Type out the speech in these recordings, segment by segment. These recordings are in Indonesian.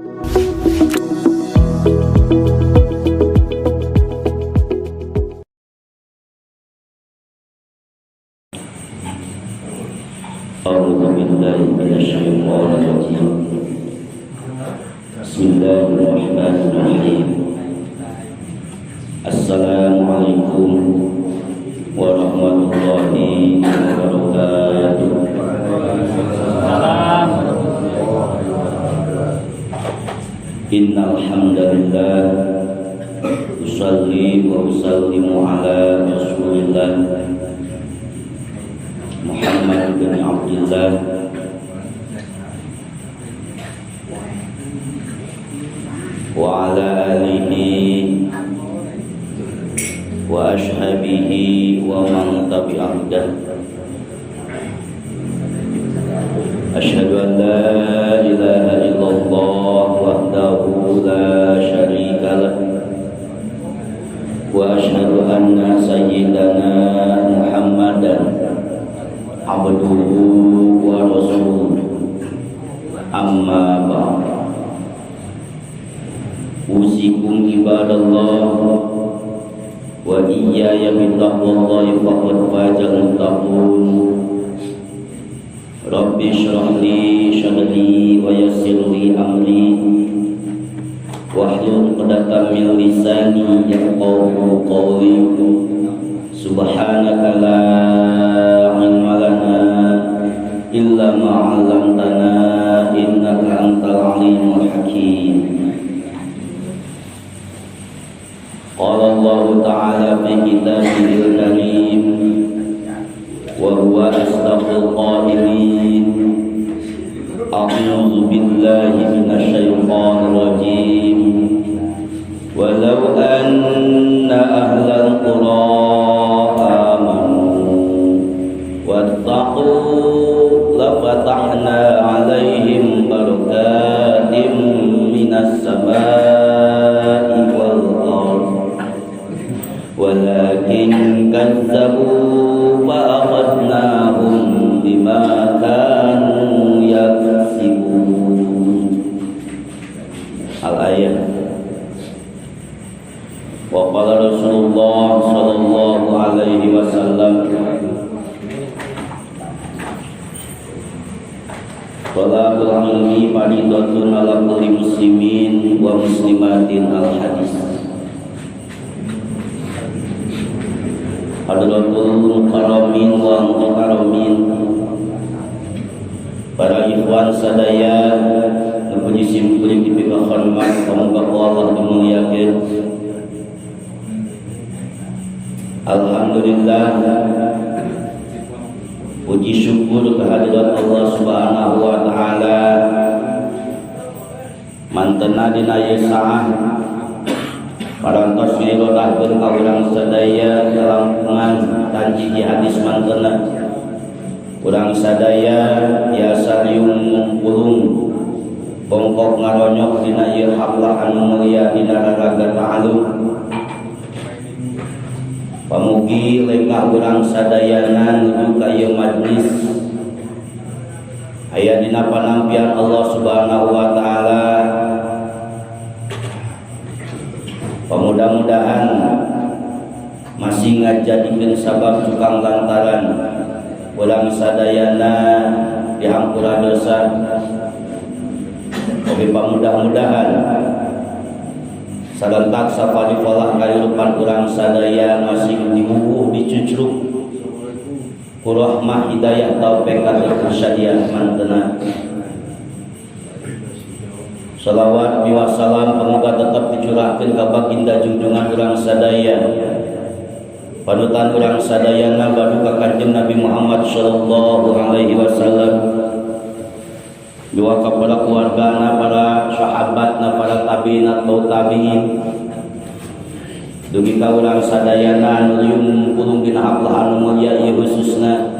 A'udzu billahi minasyaitonir rajim. Bismillahirrahmanirrahim. Assalamualaikum warahmatullahi wabarakatuh. Salam. Innal hamdalillah usolli wa usallimu ala Rasulillah Muhammad bin Abdullah wa ala alihi wa ashabihi wa man tabi'ahudah. Asyhadu an la ilaha illallah wahdahu la syarika lah wa asyhadu anna sayyidana Muhammadan abduhu wa rasuluh. Amma ba'd. Usikum ibadallah wa iyaya bittaqwallahi faqad fazal muttaqun. Rabbi shrah li sadri wa yassir li amri wahlul 'uqdatam min lisani yafqahu qawli. Subhanaka la ilma lana illa ma 'allamtana innaka antal alimul hakim. Qala Allah ta'ala fi kitabihil karim wa huwa asdaqul qailin. A'udzu billahi minasy syaithanir rajim. Walau anna ahlal qura wattaqu lafatahna 'alaihim barakatim minas samaa'i wal ardh walakin kazzabu fa akhadnahum bima kanu yaksibun. Al-ayat. Wa qala Rasulullah sallallahu alaihi wasallam talabul ilmi fardhatun 'ala kulli muslimin wa muslimatin. Al-hadis. Hadratul mukarramin wa mukarramin, para ikhwan sadaya puji simkuling dipika hormat pamoga Allah dimuliakeun. Alhamdulillah, puji syukur kehadirat Allah Subhanahu wa taala mantena dina ieu saah parantos ngirodahkeun ka urang sadaya dalam pengan hiji hadis mantena. Urang sadaya biasa riung pulung bongkok ngaronyok dina ieu haflah anu mulia dina raraga ta'alum. Pamugi lengkah urang sadayana nuju ka ieu majlis aya dina panampian Allah Subhanahu wa taala. Mudah-mudahan masih ngajadikeun sabab cukang lantaran ulang sadayana dihampura dosa. Oke, mudah-mudahan sarentak safarifalah kahirupan urang sadaya masih dimubuh dicucruk ku rahmah hidayah taufik kata irsyadiyah mantena. Salawat wa salam pamoga tetap dicurahkeun ka baginda junjungan urang sadaya, panutan urang sadayana badu ka Kanjeng Nabi Muhammad sallallahu alaihi wasallam, dua kepada keluargana, para sahabatna, para tabi'in atau tabi'in, dugi ka urang sadayana anu yungkulung dina haflah anu mulia ieu khususna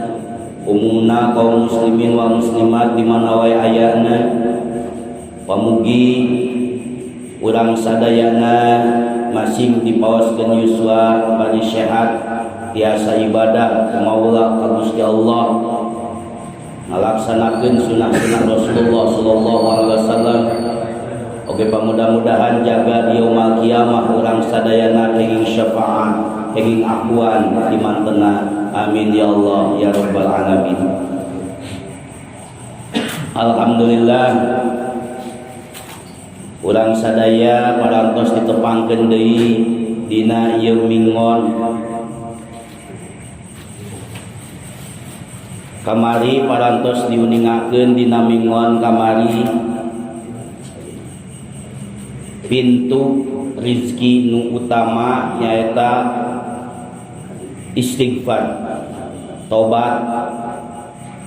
umumna kaum muslimin wa muslimat di mana wae ayana. Pamugi urang sadayana masih dipaoskeun yuswa bari sehat tiasa ibadah ka Maula ka Gusti Allah, ngalaksanakeun sunah-sunah Rasulullah sallallahu alaihi wasallam Oke, mudah-mudahan jaga di yaumul kiamah urang sadayana kenging syafaat, kenging akuan di mantena. Amin ya Allah ya rabbal alamin. Alhamdulillah urang sadaya parantos ditepangkeun deui dina ieu mingon. Kamari parantos diuningakeun dina mingon kamari pintu rizki nu utama nyaeta istighfar, tobat.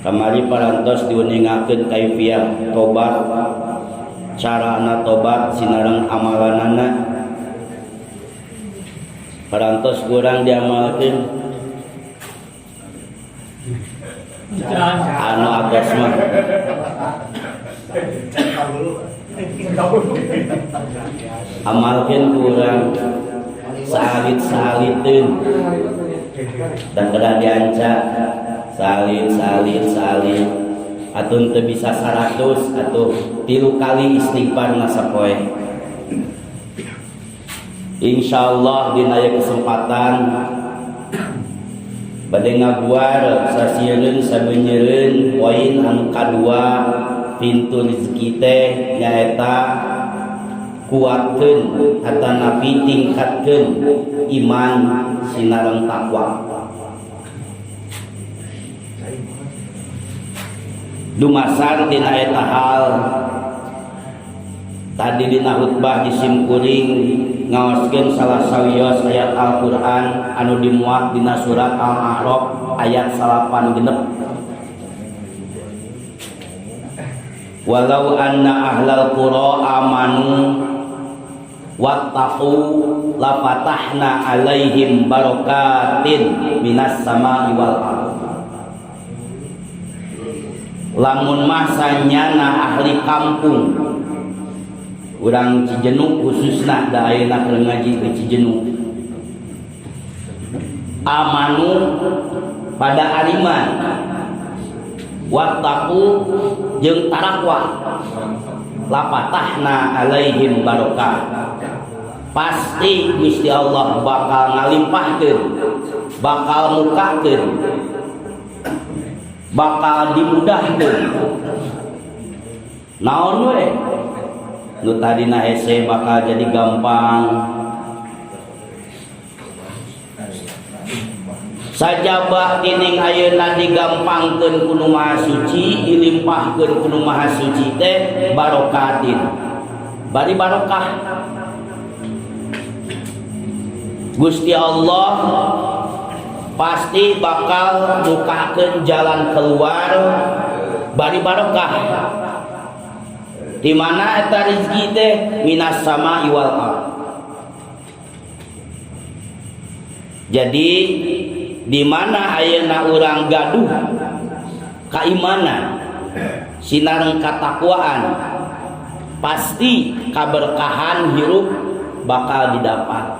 Kamari parantos diuningakeun kaifiah tobat, carana tobat, sinareng amalanana. Parantos kurang diamalkeun anu atas mah amalkeun kurang salit-saliteun dan kada dianca salit atun teu bisa 100 atuh 3 kali istighfar sapoe. Insyaallah dina aya kesempatan bade ngaguar sasieun sabeunyeun poin anu kadua pintu rezeki teh nyaeta kuatkeun atanapi tingkatkeun iman sinareng takwa. Dumasar dina eta hal tadi dina khutbah di simkuring ngaoskeun salah sawios ayat Al-Qur'an anu dimuat dina surat Al-A'raf ayat 86. Walau anna ahlal qura amanu wattaqu lafatahna alaihim barakatin minas sama'i wal ardh. Lamun masanyana ahli kampung urang Cijenuk khususna da ayeuna keur ngaji ke Cijenuk amanu pada ariman wattaqu jeung tarakwa lapatahna alaihim barokah pasti Gusti Allah bakal ngalimpahkeun, bakal mukakeun, bakal dimudahkeun. Naon we? Nu tadina hese bakal jadi gampang. Sajabah tining ayeuna digampangkeun ku Nu Maha Suci, dilimpahkeun ku Nu Maha Suci teh barokatin. Bari barokah. Gusti Allah pasti bakal bukakeun jalan keluar bari barokah. Di mana eta rezeki teh minas sama'i wal ardh. Jadi di mana ayeuna urang gaduh keimanan sinareng katakwaan pasti kaberkahan hirup bakal didapat.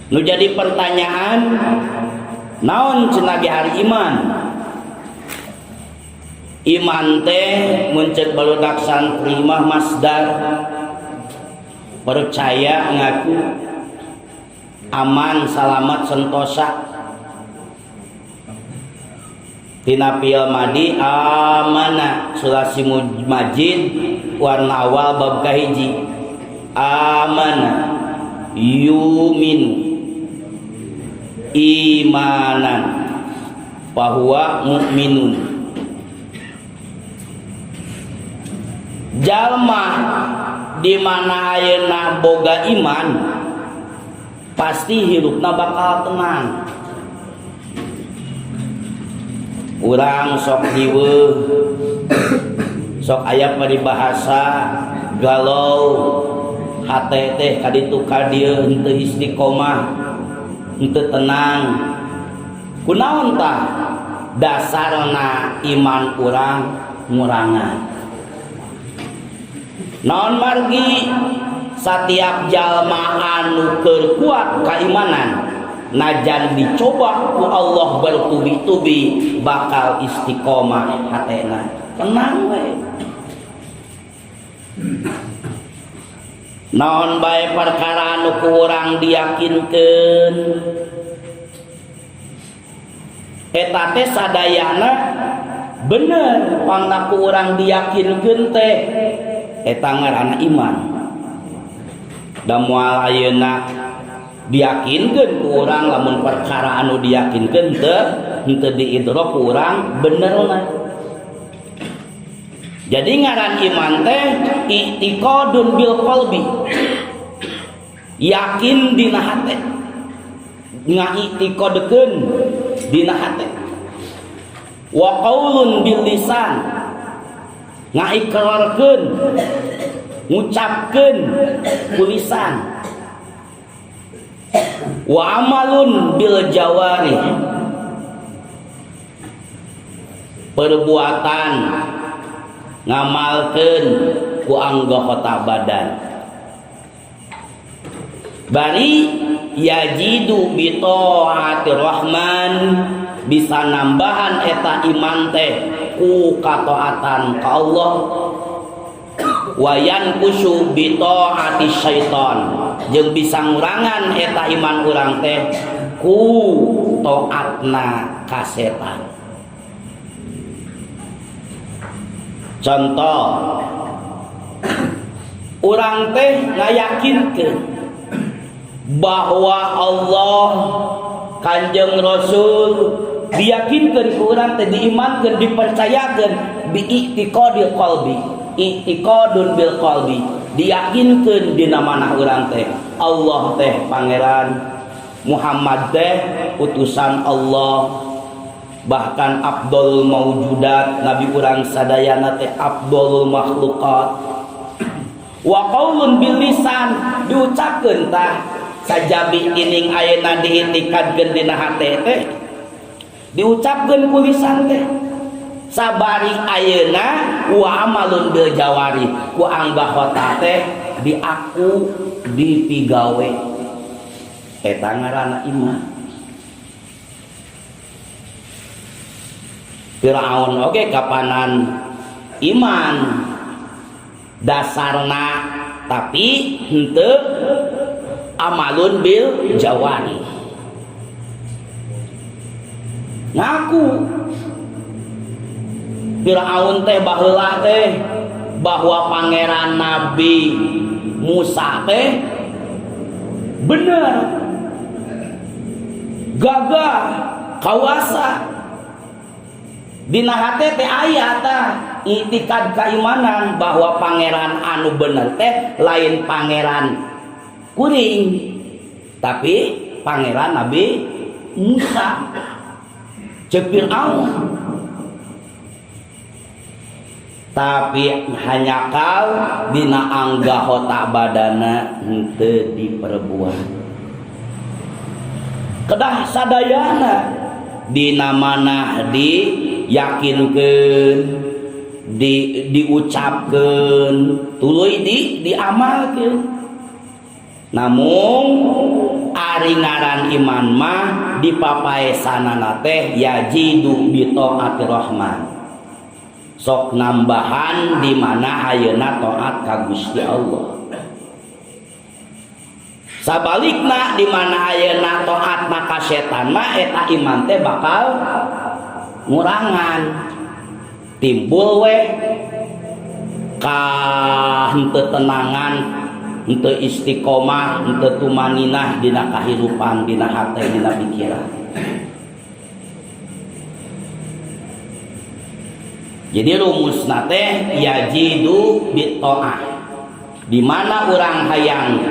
Nu jadi pertanyaan naon cenah ge hari iman? Iman teh mun ceuk barudak santri mah masdar percaya ngaku aman salamat sentosa. Tina fi'il madi amana sulasi majid warna awal bab kahiji amana yuminu imanan bahwa mukminun. Jalma di mana ayeuna boga iman pasti hidupna bakal tenang. Urang sok diweuh sok aya paribahasa galau hate teh kaditu ka dieu henteu istiqomah henteu tenang. Kunaon tah? Dasarna iman urang ngurangan. Naon margi setiap jalma anu keur kuat keimanan najan dicoba ku Allah bertubi-tubi bakal istiqomah hatena tenang we. naon bae perkara anu ku urang diyakinkeun eta teh sadayana bener pangna ku urang diyakinkeun teh eta ngaranna iman. Da moal ayeuna diyakinkeun ku urang lamun perkara anu diyakinkeun teh henteu diidrok ku urang benerna. Jadi ngaran iman teh i'tiqadun bil qalbi, yakin dina hate, ngai'tiqadkeun dina hate. Wa qaulun bil lisan, ngaikrarkeun, ngucapkeun ku lisan. Wa amalun bil jawari, perbuatan ngamalkeun ku anggota badan. Bari yajidu bi taatir rahman, bisa nambahan eta iman teh ku kataatan ka Allah. Wa yanqusu bi taati syaitan, jeung bisa ngurangan eta iman urang teh ku taatna ka setan. Contoh, urang teh ngayakinkeun bahwa Allah Kanjeng Rasul diyakinkeun ku urang teh, diimankeun, dipercayakeun bi i'tiqadil qalbi, i'tiqadun bil qalbi, diyakinkeun dina manah urang teh Allah teh pangeran, Muhammad teh utusan Allah, bahkan afdalul maujudat, nabi urang sadayana teh afdalul makhluqat. Wa qaulun bil lisan, diucapkeun tah sajabi ining ayeuna diitikadkeun dina hate teh diucapkeun ku lisan teh. Sabari ayeuna wa amalun bil jawari, ku anggota teh diaku dipigawe, eta ngaranna iman. Firaun oge kapanan iman dasarna, tapi henteu amalun bil jawari, ngaku Firaun teh baheula teh bahwa pangeran Nabi Musa teh bener gagah kawasa. Dina hate teh aya tah i'tikad keimanan bahwa pangeran anu bener teh lain pangeran kuring, tapi pangeran Nabi Musa. Ceuk Firaun, tapi hanya kal dina anggota badana henteu diperbuat. Kedah sadayana dina manah diyakinkeun, diucapkeun, tuluy diamalkeun. Namun ari ngaran iman mah dipapaesanana teh yajidu bi taatir rahman, sok nambahan di mana ayeuna taat ka Gusti Allah. Sabalikna di mana ayeuna taatna ka setan mah eta iman teh bakal ngurangan, timbul we ka henteu tenangan, henteu istiqomah, henteu tumaninah dina kahirupan, dina hate, dina pikiran. Jadi rumusna teh yajidu bit ta'ah, di mana urang hayang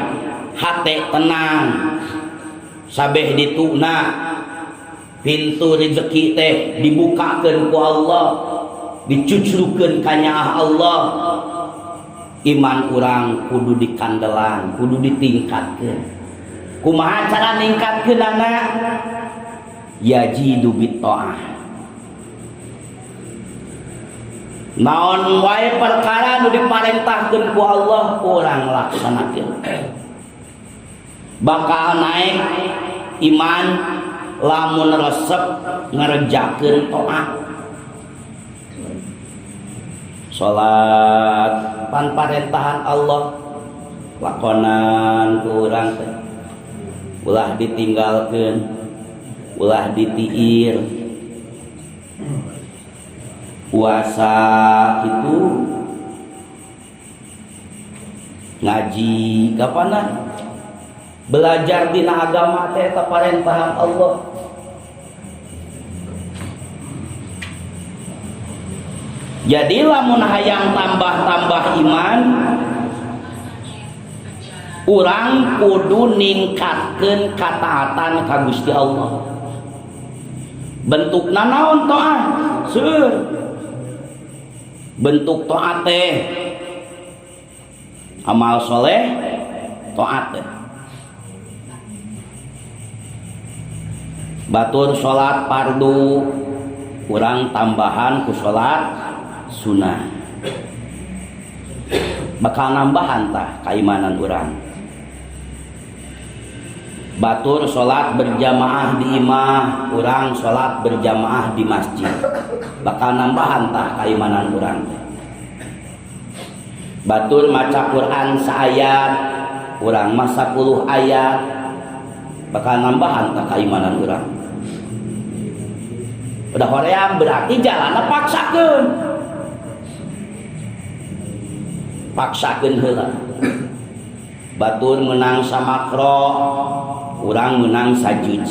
hate tenang, sabeh dituna, pintu rezeki teh dibukakeun ku Allah, dicucrukeun ka nyaah Allah. Iman urang kudu dikandelan, kudu ditingkatkeun. Kumaha cara ningkatkeunana? Yajidu bit ta'ah, naon wae perkara nu diparentahkeun ku Allah urang laksanakeun. Bakal naik iman lamun resep ngerejakeun taat. Salat pan parentahan Allah lakonan ku urang teh ulah ditinggalkeun, ulah ditiir. Puasa itu ngaji kapanah belajar dina agama teh eta parentahan Allah. Jadi lamun hayang tambah-tambah iman, urang kudu ningkatkeun kataatan ka Gusti Allah. Bentukna naon taat? Seueur. Bentuk taat teh amal soleh, taat teh. Batur salat fardu, urang tambahan ku salat sunnah, bakal nambahan tah keimanan urang. Batur salat berjamaah di imah, urang salat berjamaah di masjid, bakal nambahan tah keimanan urang. Batur maca Quran saayat, urang mah 10 ayat, bakal nambahan tah keimanan urang. Udah hoream berarti jalanna paksakeun. Paksakeun heula. Batur menang samakro, urang menang sajud.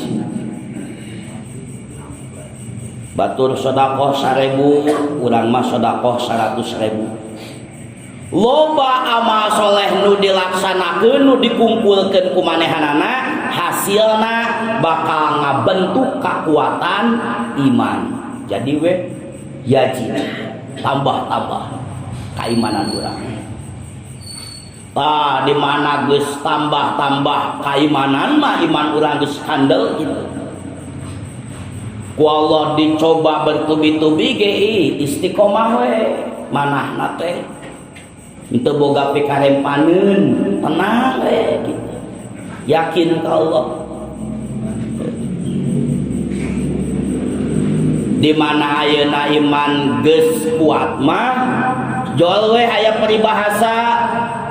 Batur sedekah 1000, urang mah sedekah 100.000. Loba amal soleh nu dilaksanakeun, nu dikumpulkeun ku manehanana, hasilna bakal ngabentuk kekuatan iman. Jadi we yaji tambah-tambah keimanan urang. Tah di mana geus tambah-tambah keimanan mah iman urang geus kandel gitu. Ku Allah dicoba bertubi-tubi ge istiqomah we manahna teh. Henteu boga pikarempaneun, tenang we gitu. Yakin ka Allah. Di mana ayeuna iman geus kuat mah jol we aya peribahasa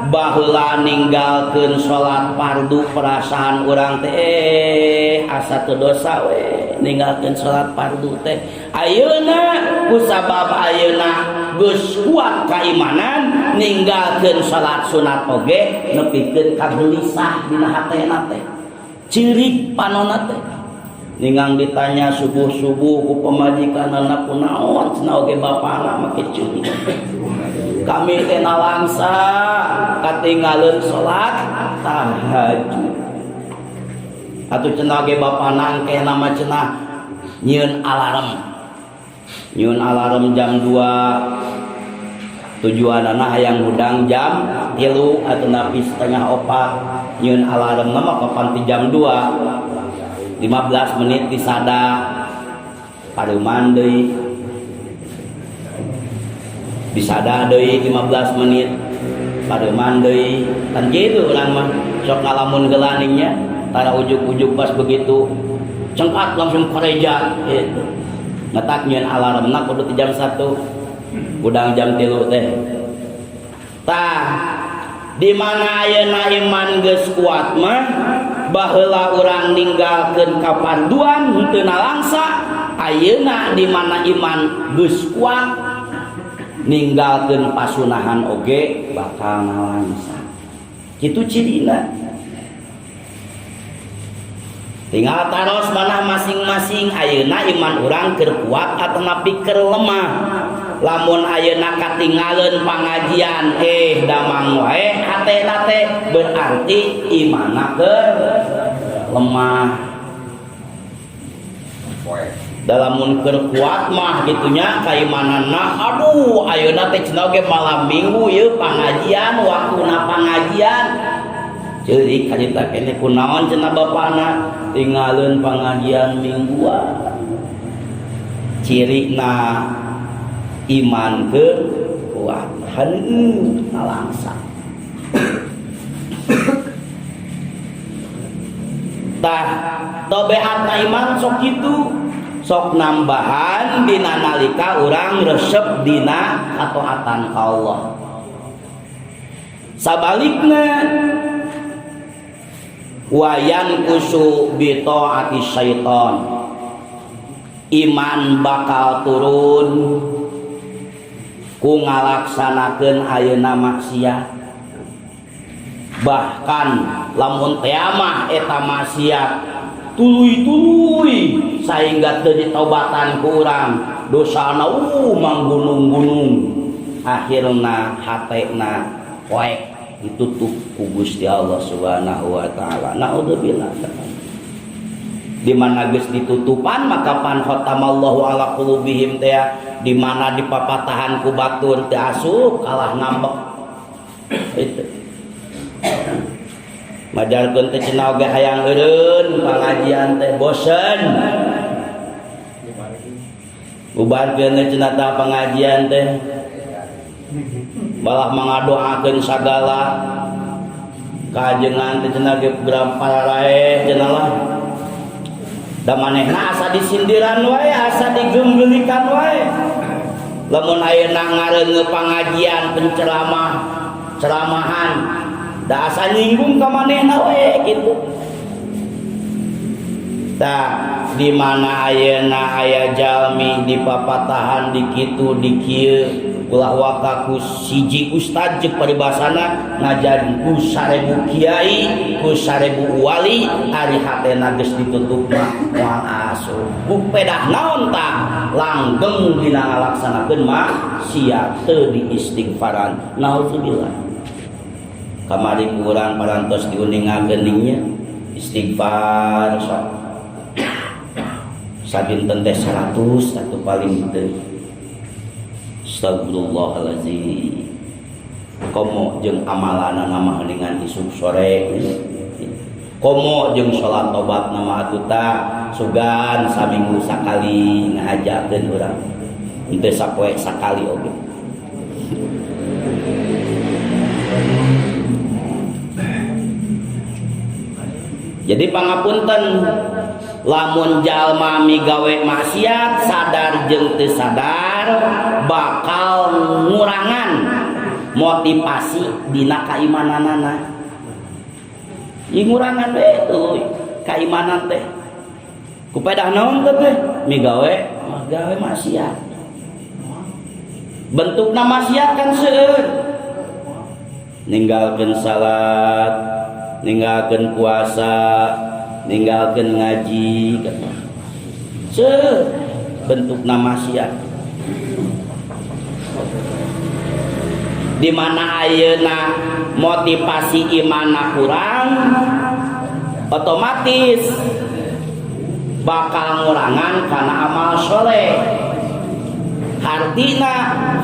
baheula ninggalkeun salat fardu perasaan urang teh asa teu dosa we ninggalkeun salat fardu teh. Ayeuna kusabab ayeuna geus kuat keimanan ninggalkeun salat sunat oge nepikeun kagelisah dina hatena teh. Cirik panonna teh. Ningang ditanya subuh-subuh ku pemajikanana kunaon cenah oge bapana make ceurik. Kami teh nalangsa katinggalin salat tahajud. Atuh cenah ge bapana engke nama cenah nyieun alarm. Nyieun alarm jam 2. Tujuanana hayang hudang jam 3 atau napi setengah 4. Nyieun alarm mah kapan ti jam 2. 15 menit disada pareuman deui. Disada deui 15 menit pareuman deui. Kan kitu urang mah sok ngalamun gelaningnya tara ujug-ujug pas begitu cengkat langsung kareja gitu. Ngetak nyieun alarmna kudu ti jam 1. Udang jam 3 teh. Tah di mana ayeuna iman geus kuat mah baheula urang ninggalkeun kapanduan henteu nalangsa. Ayeuna di mana iman geus kuat ninggalkeun pasunahan oge bakal nalangsa. Kitu cirina. Tinggal taros manah masing-masing ayeuna iman urang keur kuat atawa napi keur lemah. Lamun ayeuna katinggalin pangajian damang wae hatena teh berarti imanna keur lemah. Dalamun keur kuat mah gitunya kaimananna aduh ayeuna teh cenah ge malam minggu ieu pangajian waktuna pangajian ceurik harita kene kunaon cenah bapana tinggalin pangajian mingguan. Cirina iman ke kuat nalangsa. Tah tobeatna iman sok kitu sok nambahan dina nalika urang resep dina kataatan ka Allah. Sabalikna wayan kusu bi taati syaiton, iman bakal turun ku ngalaksanakeun ayeuna maksiat. Bahkan lamun teu mah eta maksiat tuluy-tuluy sehingga teu ditobatan ku urang, dosana manggunung-gunung, akhirna hatena poek ditutup ku Gusti Allah Subhanahu wa taala. Naudzubillah. Di mana geus ditutupan maka pan khatamallahu ala qulubihim teh, di mana dipapatahan ku batur teu asup kalah ngambek. Itu. Majarkeun teh cenah oge hayang eureun pangajian teh bosen. Bubarkeun teh cenah tah pengajian teh malah mengadoakeun sagala kajengan teh cenah ge gram pararae cenah lah. Da manehna asa disindiran wae, asa digeunggeulikan wae. Lamun ayeuna ngareungeun pangajian ceramahan da asa nyinggung ka manehna wae kitu. Tah di mana ayeuna aya jalmi dipapatahan di kitu di kieu ulah wakaku siji ustad jeung paribasana ngajarin ku 1000 kiai ku 1000 wali ari hatena geus ditutup mah moal asup ku pedah naon tah langgeng dina ngalaksanakeun maksiat teu diistighfaran. Nauzubillah. Kamari urang parantos diuningakeun nya istighfar sok sabinten teh 100 atau paling teu. Astagfirullahaladzim. Komo jeung amalana nama dengan isuk sore. Komo jeung salat tobat nama atuta sugan saminggu sakali ngahajakeun urang. Henteu sapoe sakali oge. Jadi pangapunten lamun jalma migawe maksiat sadar jeung teu sadar bakal ngurangan motivasi dina kaimananana. Ieu ngurangan we tuluy kaimanan teh. Kupedah naon teh migawe maksiat. Bentukna maksiat kan seueur. Ninggalkeun salat, ninggalkeun puasa, ninggalkeun ngaji, bentukna maksiat. Di mana ayeuna motivasi imanna kurang, otomatis bakal ngurangan kana amal soleh. Artina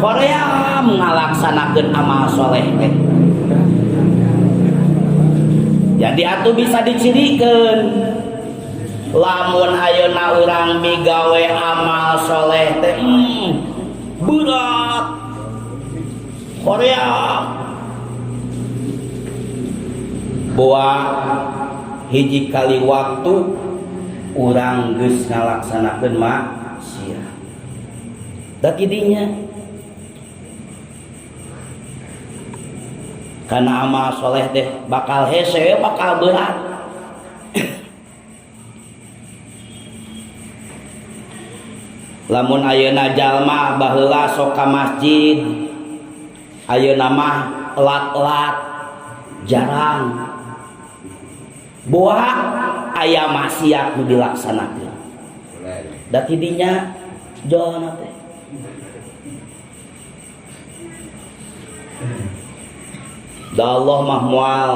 hoream ngalaksanakeun amal soleh teh. Jadi atuh bisa dicirikeun lamun ayeuna urang migawe amal soleh teh berat korea boa hiji kali waktu urang geus ngalaksanakeun maksiat da kidinya karena amal soleh teh bakal hese, bakal berat. Lamun ayeuna jalma baheula sok ka masjid, ayeuna mah elat-elat jarang. Boa aya maksiat nu dilaksanakeun. Da tidinya jona teh. Da Allah mah moal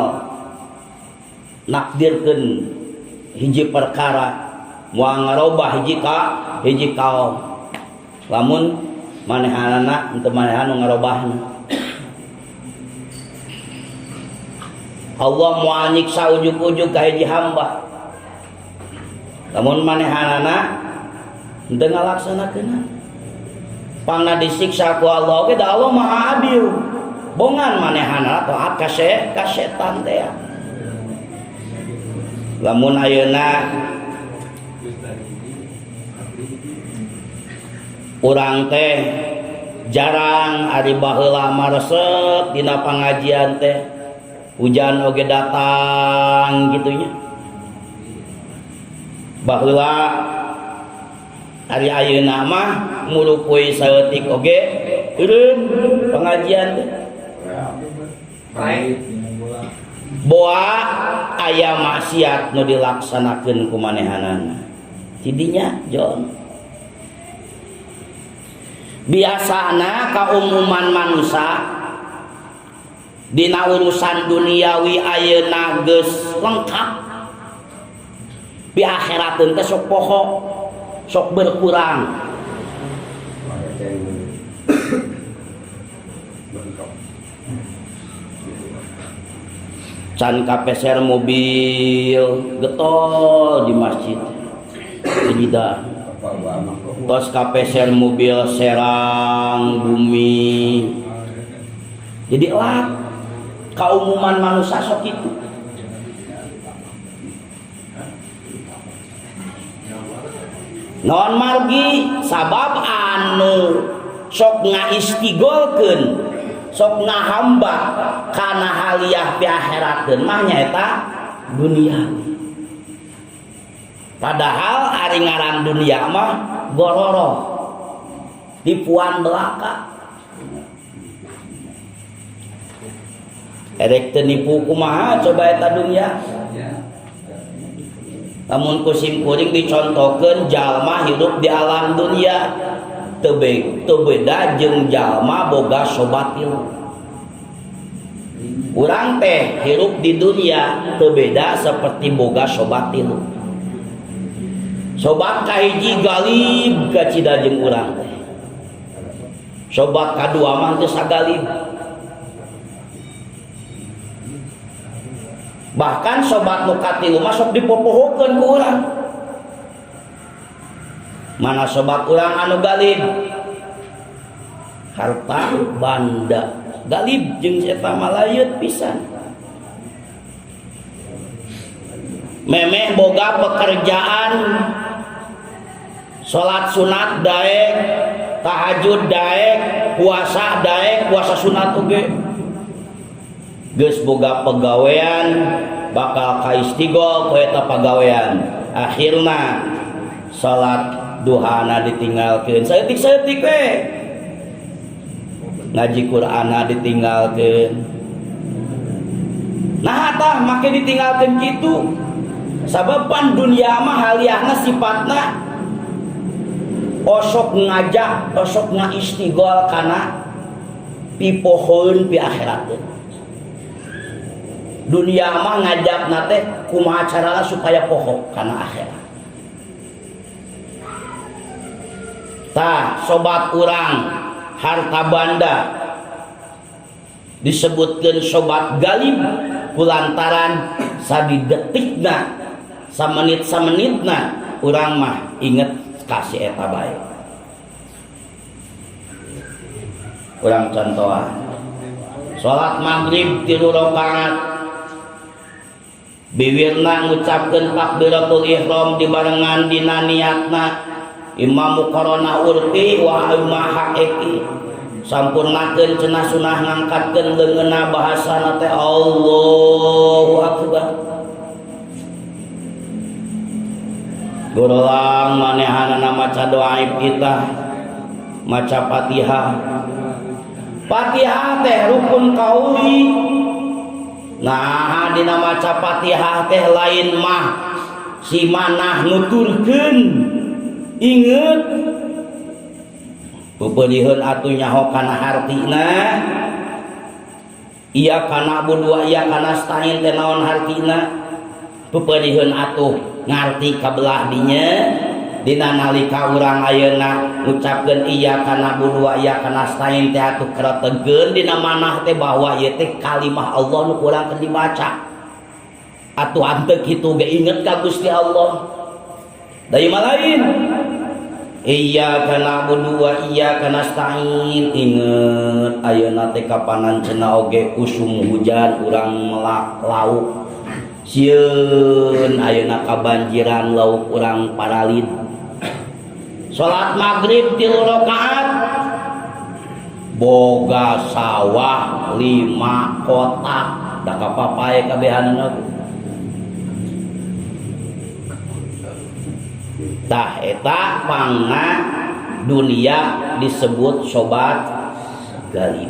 nakdirkeun hiji perkara moal ngarobah hiji kaum lamun manehanana henteu manehan nu ngarobahna. Allah moal nyiksa ujug-ujug ka hiji hamba lamun manehanana henteu ngalaksanakeunna. Pangna disiksa ku Allah ge da Allah Maha Adil. Bongan manehana taat ka setan teh. Lamun ayeuna urang teh jarang ari baheula mah resep dina pangajian teh hujan oge datang gitunya. Baheula ari ayeuna mah mulu poe saeutik oge eureun pangajian teh. Boa aya maksiat nu dilaksanakeun ku manehanana. Tidinya Jon. Biasana kaumuman manusia dina urusan duniawi ayeuna geus lengkap. Di akhirateun teh sok poho, sok berkurang. Can kapeser mobil getol di masjid tidak tos kapeser mobil serang bumi jadi lak kaumuman manusia sok itu non margi sabab anu sok ngaistigolkeun sok ngahamba kana haliah pi akhirateun mah nyaeta dunia. Padahal ari ngaran dunia mah gororo tipuan belaka. Erek teu nipu kumaha coba eta dunia. Namun kusim kuring dicontohkeun jalma hidup di alam dunia teu beda jeung jalma boga sobat ilmu. Urang teh hirup di dunia teu beda seperti boga sobat ilmu. Sobat kahiji galib ka cida jeung urang teh. Sobat kadua mah teu sagalib. Bahkan sobat nu katilu mah sok dipopohokeun ku urang. Mana sobat urang anu galib? Harta banda galib jeung eta malayeut pisan. Memeh boga pekerjaan salat sunat daek, tahajud daek, puasa sunat oge. Geus boga pegawean bakal kaistigol ku eta pagawean. Akhirna salat duhana ditinggalkeun saeutik-saeutik we. Ngaji Qur'ana ditinggalkeun. Nah tah make ditinggalkeun kitu. Sababan dunia mah haliahna sifatna osok ngajak, osok ngaistigol kana pipohoeun pi akhirat. Dunia mah ngajakna teh kumaha carana supaya poho kana akhirat. Tah sobat urang harta banda disebutkeun sobat galib kulantaran sadidetikna samenit-samenitna urang mah inget kasih eta bae. Urang contohan salat maghrib 3 rakaat bibirna ngucapkeun takbiratul ihram dibarengan dina niatna imam muqarana urti wa maha eki sampurnakeun cenah sunah ngangkatkeun leungeunna bahasana teh Allahu akbar. Gurulang manehanana maca doa kita maca Fatihah. Fatihah teh rukun kauli. Nah dina maca Fatihah teh lain mah si manah nuturkeun inget bebeulieun atuh nyaho kana hartina iya kana budua iya kana stain teh naon hartina bebeulieun atuh ngarti kabelah dinya dina nalika urang ayeuna ngucapkeun iya kana budua iya kana stain teh atuh keretegeun dina manah teh bahwa ieu teh kalimah Allah nu urang keur dibaca atuh hanteu kitu ge inget ka Gusti Allah. Dari lain iyyaka na'budu wa iyyaka nasta'in inget ayeuna teh kapanan cenah oge usum hujan urang melak lauk sieun ayeuna kabanjiran lauk urang paralid. Salat maghrib 3 rakaat boga sawah 5 kotak da kapapae kabehanna. Tah eta pangna dunia disebut sobat galib.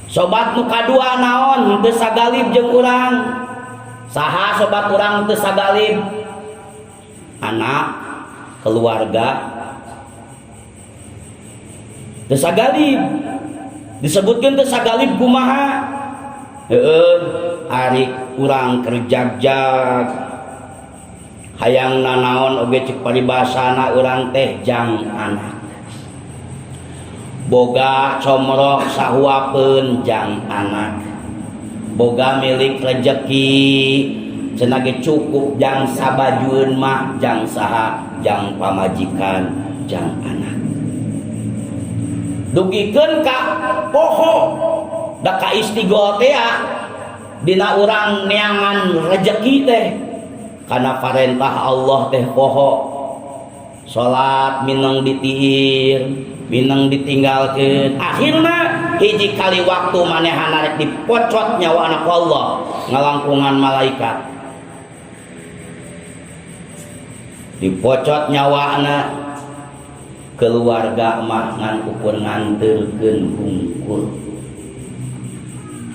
Sobat nu kadua naon teu sagalib jeung urang? Saha sobat urang teu sagalib? Anak, keluarga. Teu sagalib. Disebutkeun teu sagalib kumaha? Ari urang kerjagjag. Hayang nanaon oge cek paribasana urang teh jang anak. Boga comrok sahuapeun jang anak. Boga milik rejeki cenah ge cukup jang sabajueun mah jang saha jang pamajikan jang anak. Dugikeun ka poho da ka istighol teh dina urang neangan rejeki teh kana parentah Allah teh poho. Salat minang ditiir, minang ditinggalkeun. Akhirna hiji kali waktu manehana rek dipocot nyawa anak Allah ngalangkungan malaikat. Dipocot nyawana keluarga mah ngan ukur nganterkeun hungkul.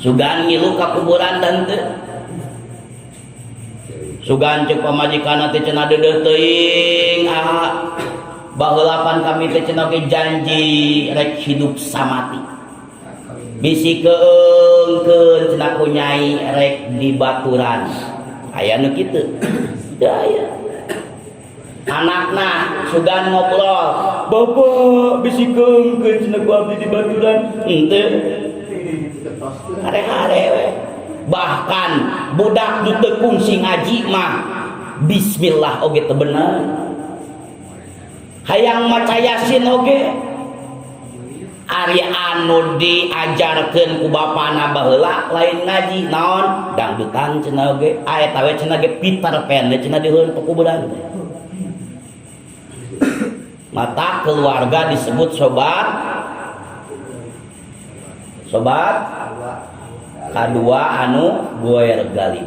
Sugan ngilu ka kuburan dan teu. Sugan cek pamajikan teh cenah deudeuh teuing baheulapan kami teh cenah ge janji rek hidup samati. Bisi keungkeun cenah ku nyai rek dibaturan. Aya nu kitu. Teu aya. Anakna sugan ngobrol, "Bapak bisi keungkeun cenah ku abdi dibaturan." Henteu. Hare-hare we. Bahkan budak nu teu kungsi ngaji mah bismillah oge teu bener. Hayang maca Yasin oge ari anu diajarkeun ku bapana baheula lain ngaji naon dangdutan cenah oge eta we cenah ge Peter Pan cenah diheun ka kuburan. Mata keluarga disebut sobat kadua anu goer galib.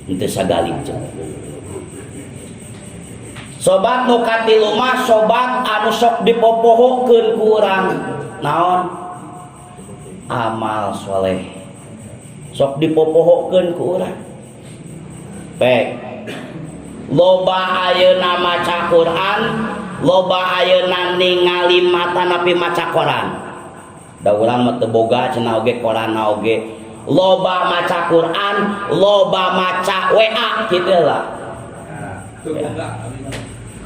Henteu sagalib cenah. Sobat nu katilu mah sobat anu sok dipopohokeun ku urang. Naon? Amal soleh. Sok dipopohokeun ku urang. Pek. Loba ayeuna maca Quran, loba ayeuna ningali mata napi maca Quran. Da urang mah teu boga cenah oge Quran oge. Loba maca Quran, loba maca WA kitu lah.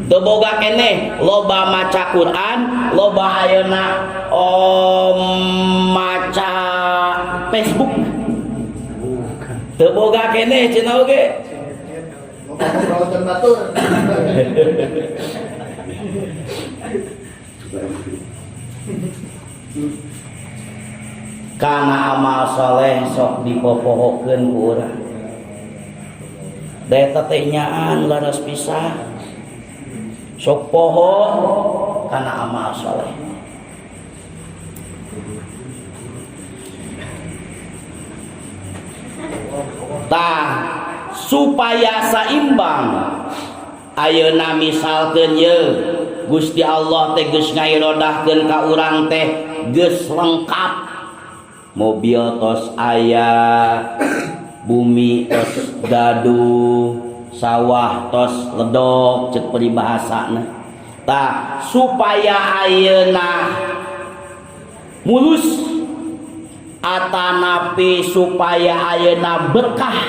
Teu boga keneh loba maca Quran, loba ayeuna maca Facebook. Teu boga keneh cenah oge. Kana amal soleh sok dipopohokeun ku urang. Da teh nyaan laras pisah. Sok poho kana amal soleh. Tah supaya saimbang ayeuna misalkeun ye Gusti Allah teh geus ngairodahkeun ka urang teh geus lengkap. Mobil tos aya, bumi tos gaduh, sawah tos ledok cek peribahasana. Tah supaya ayeuna mulus atanapi supaya ayeuna berkah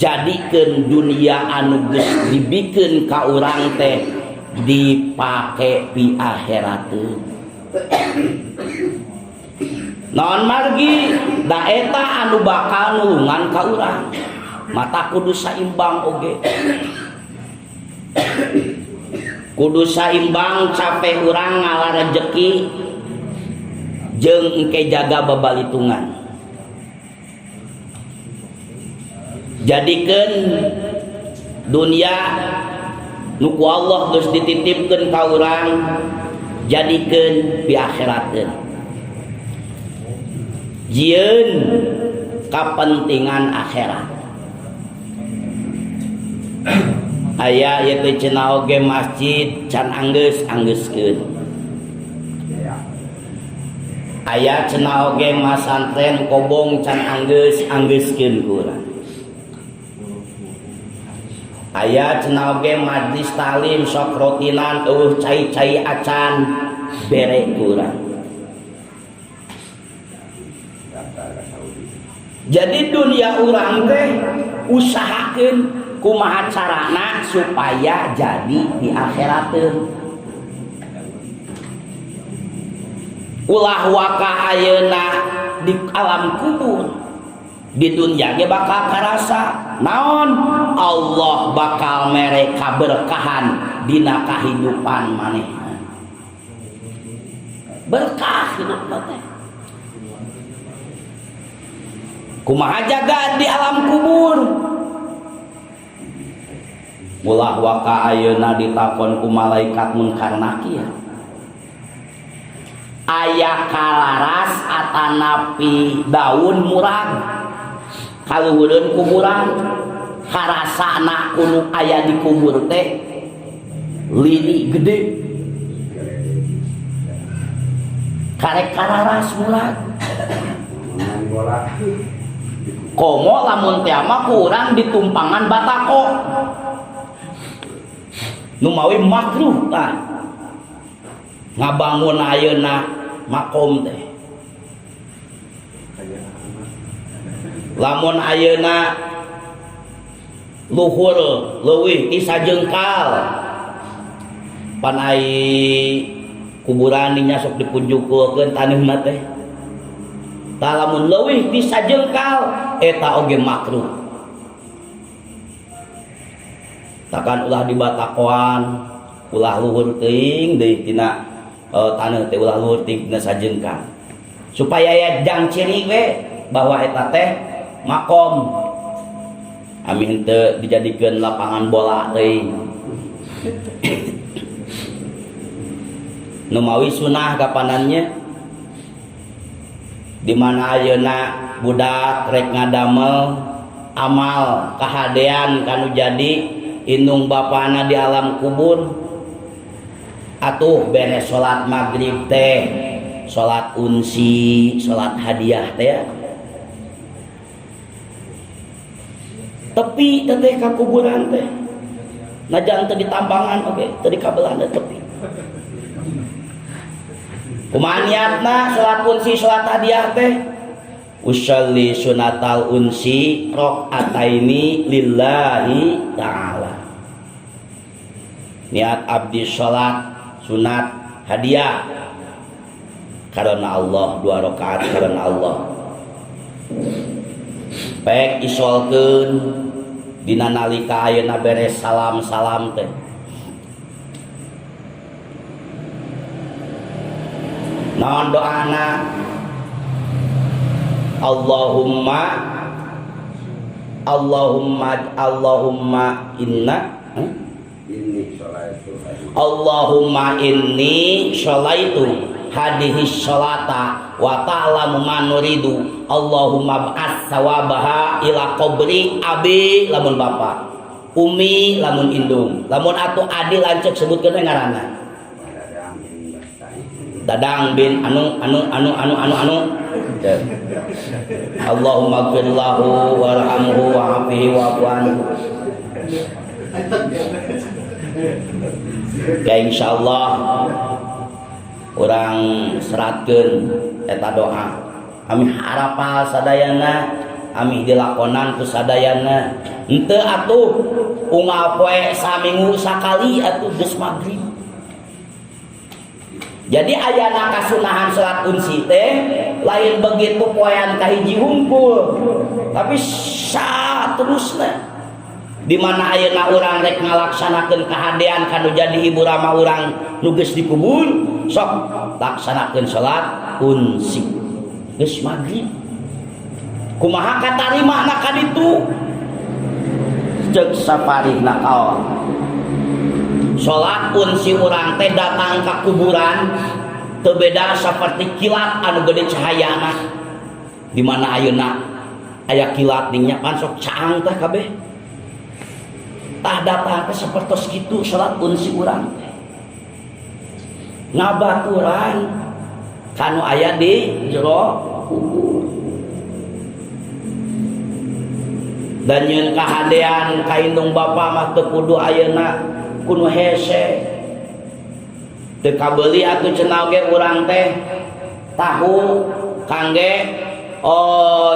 jadikeun dunia anu geus dibikeun ka urang teh dipake pi akhirateun. Naon margi da eta anu bakal nulungan ka urang. Mata kudu saimbang oge. Kudu saimbang capek urang ngalah rejeki jeung engke jaga babalitungan. Jadikeun dunia nu ku Allah geus dititipkeun ka urang jadikeun di akhirateun. Jieun kapentingan akhirat. Aya ieu teh cenah oge masjid can anggeus-anggeuskeun. Aya cenah oge masantren kobong can anggeus-anggeuskeun urang. Aya cenah oge majlis talim sok rotinan eueuh cai-cai acan bere urang. Jadi dunia urang teh usahakeun kumaha carana supaya jadi di akhirateun. Ulah waka ayeuna di alam kubur, di dunia ge bakal karasa naon Allah bakal mere kaberkahan dina kahidupan manehna. Berkah hidup teh. Kumaha jaga di alam kubur? Ulah waka ayeuna ditakon ku malaikat Munkar Nakir. Aya kalaras atanapi daun murag kaluhureun kuburan karasana kudu aya di kubur teh lili gede karek kalaras murag komo lamun teh mah kurang ditumpangan batako nu mawi makruh tah ngabangun ayeuna makom teh. Lamun ayeuna luhur leuwih ti sajengkal pan ai kuburan dinya sok dipunjukeun taneuhna teh. Tah lamun leuwih ti sajengkal eta oge makruh. Takan ulah dibatakoan, ulah luhur teuing deui tina taneuh teh ulah luhur teuing tina sajengkal. Supaya aya jang ciri we bahwa eta teh makom. Amin teu dijadikeun lapangan bola teuing. Nu mawi sunah kapanannya di mana ayeuna budak rek ngadamel amal kahadean kanu jadi indung bapana di alam kubur atuh beres salat maghrib teh salat unsi salat hadiah teh tepi teh ka kuburan teh najan teu ditambangan oge teu dikabelana tepi kumaha niatna salat unsi salat hadiah teh usolli sunatal unsi rakaataini lillahi ta'ala. Niat abdi salat sunat hadiah karena Allah 2 rakaat karena Allah. Pek isolkeun dina nalika ayeuna beres salam-salam teh. Naon doana? Allahumma inni sholaitu hadihi sholata wa ta'lamu ma nuridu Allahumma ba'ats sawabaha ila qabri abi lamun bapa umi lamun indung lamun atuh adi lanceuk sebutkeun ngaranna Dadang bin anu Allahumma ighfir lahu warhamhu wa'afihi wa'fu anhu. Ya insyaallah urang seratkeun eta doa. Ami harapal sadayana, ami dilakonan ku sadayana. Henteu atuh unggal poe saminggu sakali atuh geus maghrib. Jadi ayana kasunahan salat unsi teh lain begitu poean kahiji hungkul tapi saterusna di mana ayeuna urang rek ngalaksanakeun kahadean kanu jadi ibu rama urang nu geus dikubur sok laksanakeun salat unsi geus maghrib kumaha katarimana ka ditu ceuk saparihna kaon salat unsi urang teh datang ke kuburan teu beda seperti kilat anu gede cahayana. Di mana ayeuna aya kilat dinya pan sok caang teh kabeh. Tah datang teh sapertos kitu salat unsi urang teh. Ngabaturan kanu aya di jero kubur. Dan nyeun kahadean ka indung bapa mah teu kudu ayeuna kudu hese. Teu kabeuli atuh cenah oge urang teh tahu kangge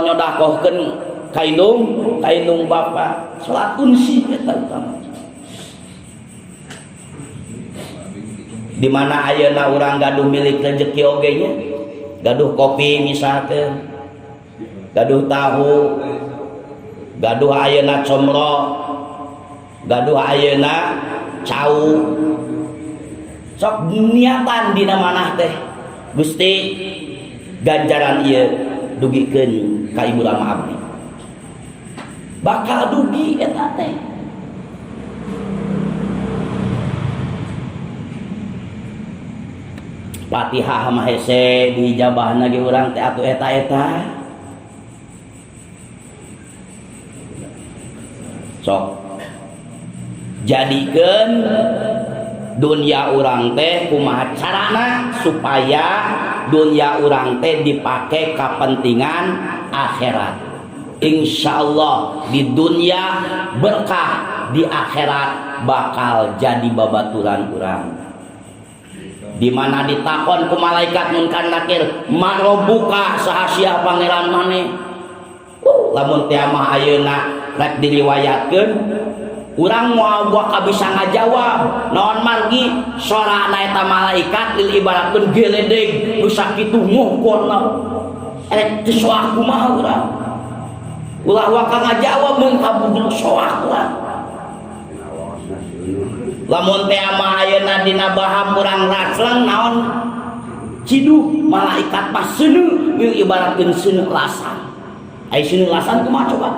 nyodakohkeun ka indung bapa. Salat unsi eta utama. Di mana ayeuna urang gaduh milik rezeki oge nya. Gaduh kopi misalkeun. Gaduh tahu, gaduh ayeuna comro, gaduh ayeuna cau. Sok niatan dina manah teh Gusti ganjaran ieu dugikeun ka ibu rama abdi. Bakal dugi eta teh. Fatihah mah hese dijabahna ge urang teh atuh eta-eta. Sok jadikeun dunia urang teh kumaha carana supaya dunia urang teh dipake kepentingan akhirat. Insyaallah di dunia berkah, di akhirat bakal jadi babaturan urang. Di mana ditakon ku malaikat munkar nakir, "Marobuka sahasia pangeran maneh?" Lamun teh mah ayeuna rek diriwayatkeun urang moal gua kabisa ngajawab naon margi sorana eta malaikat lil ibaratkeun geledeg nu sakitu nguhkorna rek teu soak kumaha urang ulah waka ngajawab mun kabudul soak urang. Lamun teh mah ayeuna dina baham urang racleng naon ciduh malaikat mah seuneu lil ibaratkeun seuneu lasan. Ai seuneu lasan kumaha coba?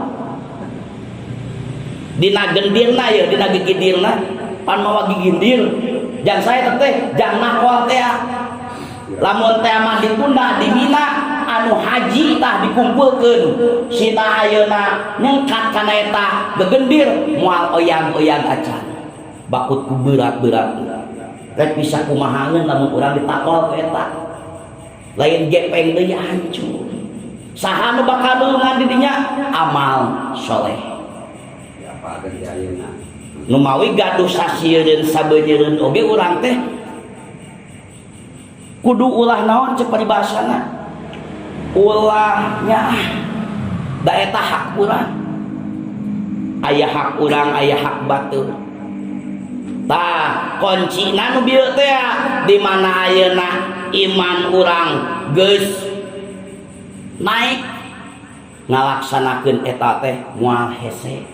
Dina gendirna ya, dina gigindirna pan mawa gigindir jang saya teh jang nakol teh lamun teh mah ditunda di Mina anu haji tah dikumpulkeun sina ayeuna nyengkat kana eta gegendir moal oyang-oyang acan bakut ku berat-berat rek bisa kumahangeun lamun urang ditakol ku eta lain gepeng deui hancur saha nu bakal nulungan di dinya amal soleh. Numawi gaduh sasieun sabeuneureun oge urang teh kudu ulah naon cek paribasana ulahnya da eta hak urang aya hak urang aya hak batur tah kuncina nu bieu teh di mana ayeuna iman urang geus naik ngalaksanakeun eta teh moal hese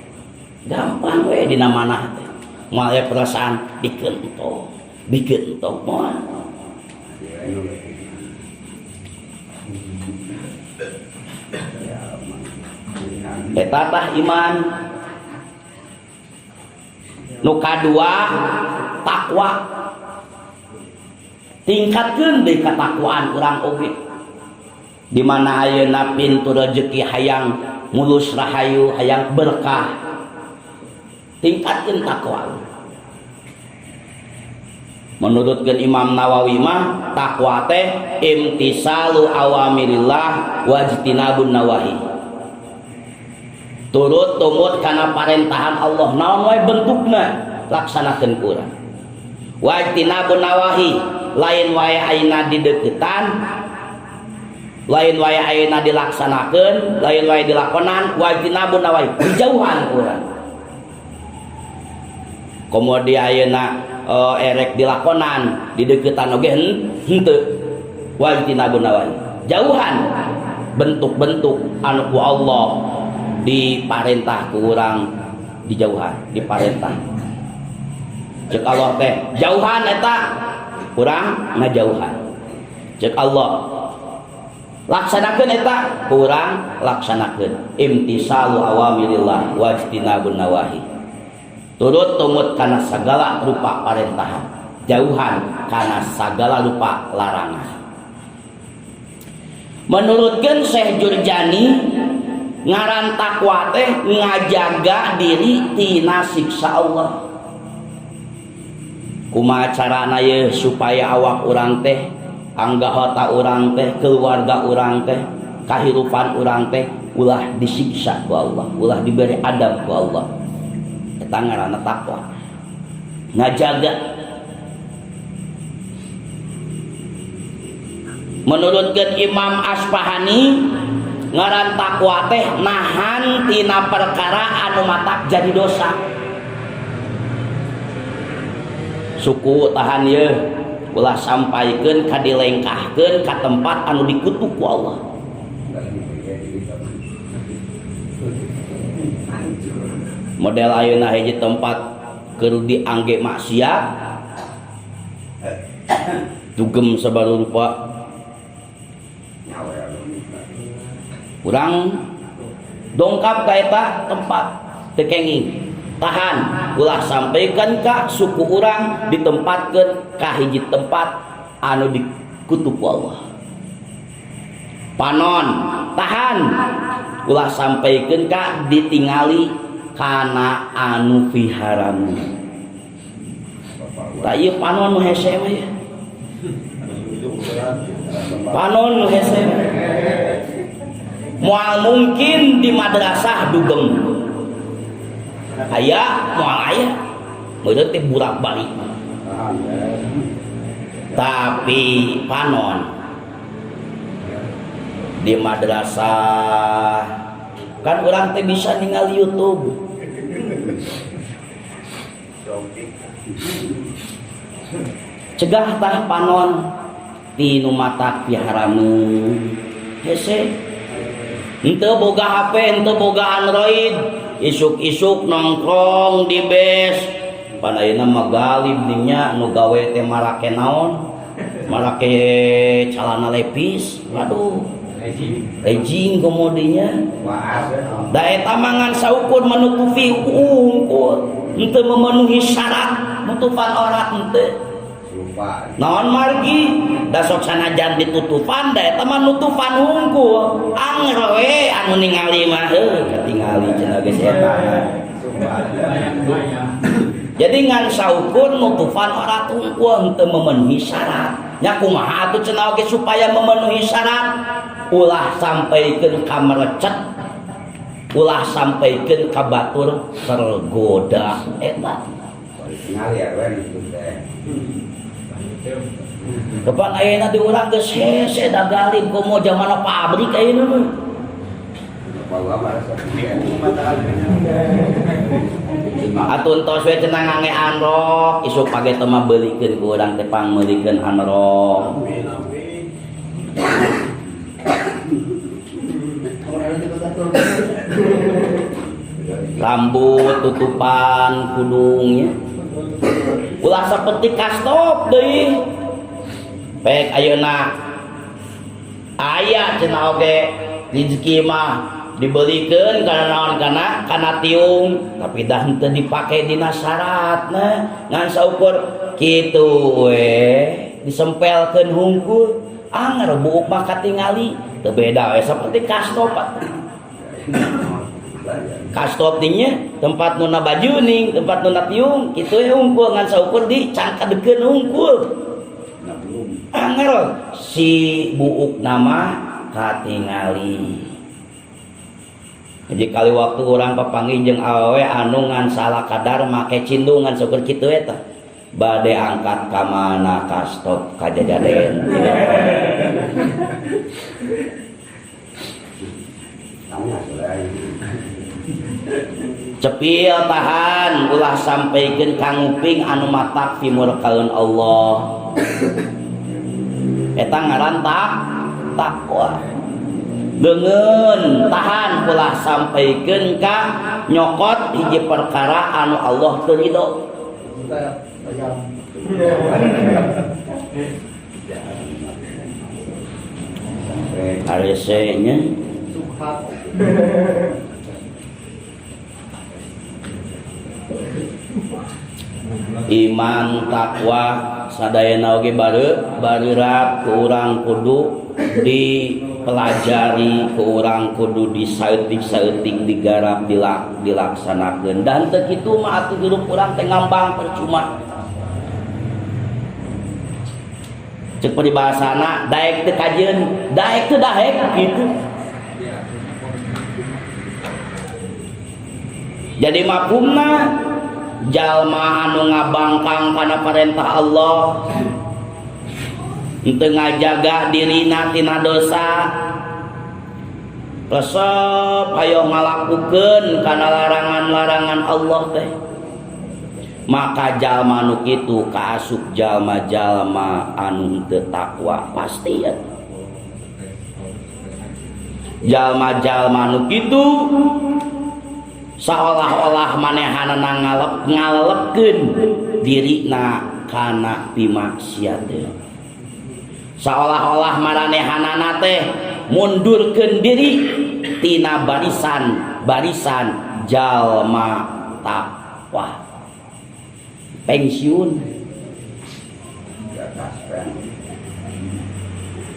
gampang we dina manah teh moal aya perasaan bikeun entok moal eta tah iman. Nu kadua takwa tingkatkeun deui katakwaan urang oge di mana ayeuna pintu rezeki hayang mulus rahayu hayang berkah tingkatkeun takwa. Menurutkeun Imam Nawawi mah takwa teh imtisalu awamirillah wajtinabun nawahi. Turut tumut kana parentahan Allah naon wae bentukna laksanakeun urang. Wajtinabun nawahi lain wae ayeuna dideuketan lain wae ayeuna dilaksanakeun lain wae dilakonan wajtinabun nawahi dijauhan urang. Komodi ayeuna erek dilakonan dideuketan oge henteu wajtinabun nawahi jauhan bentuk-bentuk anu ku Allah diparentah ku urang dijauhan diparentah cek Allah teh jauhan eta urang ngajauhan cek Allah laksanakeun eta ku urang laksanakeun imtisalu awamirillah wajtinabun nawahi turut tumut kana sagala rupa parentahan, jauhan kana sagala rupa larangan. Menurutkeun Syekh Jurjani, ngaran takwa teh ngajaga diri tina siksa Allah. Kumaha carana ye supaya awak urang teh, anggahota urang teh, keluarga urang teh, kahirupan urang teh ulah disiksa ku Allah, ulah diberi adab ku Allah. Eta ngaranna takwa. Ngajaga. Menurutkeun Imam Asfahani, ngaran takwa teh nahan tina perkara anu matak jadi dosa. Suku tahan ye, ulah sampaikeun kadilengkahkeun ka tempat anu dikutuk ku Allah. Model ayeuna hiji tempat keur diangge maksiat, dugem sabarupa. Urang dongkap ka eta tempat teu kenging. Tahan, ulah sampaikan ka suku urang ditempatkeun ka hiji tempat anu dikutuk ku Allah. Panon, tahan, ulah sampaikan ka ditingali kana anu piharanu. Tah ieu panon nu hese mah ya. Panon nu hese. Moal mungkin di madrasah dugem. Aya moal aya. Meureun teh burak-balik. Tapi panon di madrasah kan orang teh bisa ningali YouTube. Cegah tah panon tinu matak piharanu hese. Henteu boga HP, henteu boga Android, isuk-isuk nongkrong di bes. Pan ayeuna magalib dinya nu gawe teh marake naon? Marake calana lepis. Waduh. Rejing komodinya. Da eta mangan saukur menutupi unggul, henteu memenuhi syarat nutupan aurat henteu. Naon margi da sok sanajan ditutupan da eta mah nutupan hungkul anger we anu ningali mah katingali cenah geus eta. Jadi ngan saukur nutupan aurat hungkul henteu memenuhi syarat. Nya kumaha atuh cenah oge supaya memenuhi syarat? Ulah sampaikeun ka merecet, ulah sampaikeun ka batur tergoda eta. Tingali ya we teh. Kapan ayeuna di urang geus hese da galib komo jamana pabrik ayeuna mah. Atun tos we cenah ngange anrok, isuk page teh mah beulikeun ku urang teh pangmeulikeun anrok. Rambut tutupan kudungnya. Ulah saperti kastop deui. Pek ayeuna aya cenah oge rezeki mah dibelikeun kana naon kana tiung, tapi dah henteu dipake dina syaratna. Ngan saukur kitu we disempelkeun hungkul, anger buuk mah katingali teu beda we saperti kastop. Kastop dinya tempat nuna baju ning tempat nuna tiung kitu we hungkul ngan saukur dicangkadekeun hungkul. Anger si buuk nama katingali. Jadi kali waktu orang papanggih jeung awewe anu ngan salah kadar make cindungan saukur kitu eta bade angkat ka mana kastop kajajaden. Cepil tahan ulah sampaikeun ka nguping anu matak timurkaeun Allah. Eta ngaran takwa. Beungeun tahan ulah sampaikeun ka nyokot hiji perkara anu Allah teu ridho. Aresenya iman takwa sadayana oge bareurat ku urang kudu dipelajari, ku urang kudu disautik-sautik digarap dilaksanakeun. Dan teu kitu mah atuh hirup urang teh ngambang percuma. Cek peribahasana daek teu kajeun, daek teu daek gitu. Jadi mafhumna jalma anu ngabangkang kana perintah Allah henteu ngajaga dirina tina dosa, resep hayo ngalakukeun kana larangan-larangan Allah teh, maka jalma anu kitu kaasup jalma-jalma anu teu takwa pasti ya. Jalma-jalma anu kitu seolah-olah manehana ngalepkeun dirina kana pimaksiat, seolah-olah maranehanana teh mundurkeun diri tina barisan jalma takwa. Pensiun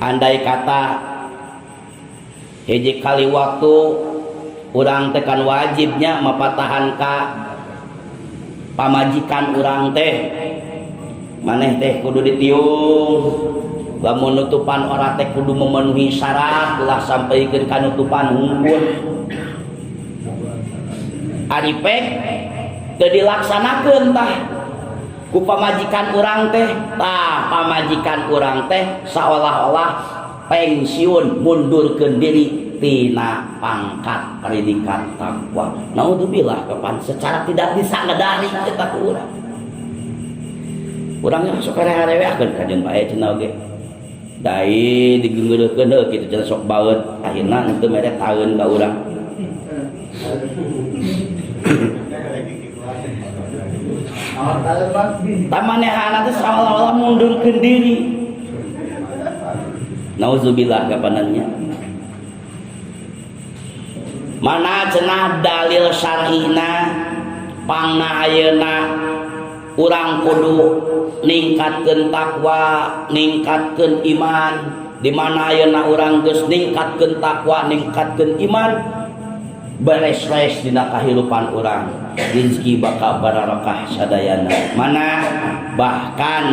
andai kata hiji kali waktu urang tekan wajibnya mapatahan ka pamajikan urang teh, maneh teh kudu ditiung, lamun nutupan ora teh kudu memenuhi syarat ulah sampaikeun ka nutupan hungkul. Ari pek teu dilaksanakeun tah ku pamajikan urang teh, tah pamajikan urang teh seolah-olah pensiun mundurkeun diri tina pangkat predikat takwa. Naudzubillah kapan secara tidak disangadari kita ku urang. Urangnya sok karewe-kareweakeun ka jeung bae cenah oge. Dai digeunggeuleukeun heuh kitu cenah sok baeut akhirna henteu mere taeun ka urang. Tamanehana teh seolah-olah mundurkeun diri. Nauzubillah kapanannya. Mana cenah dalil syar'ina pangna ayeuna urang kudu ningkatkeun takwa, ningkatkeun iman. Di mana ayeuna urang geus ningkatkeun takwa, ningkatkeun iman, beres-beres dina kahirupan urang, rezeki bakal barokah sadayana. Mana bahkan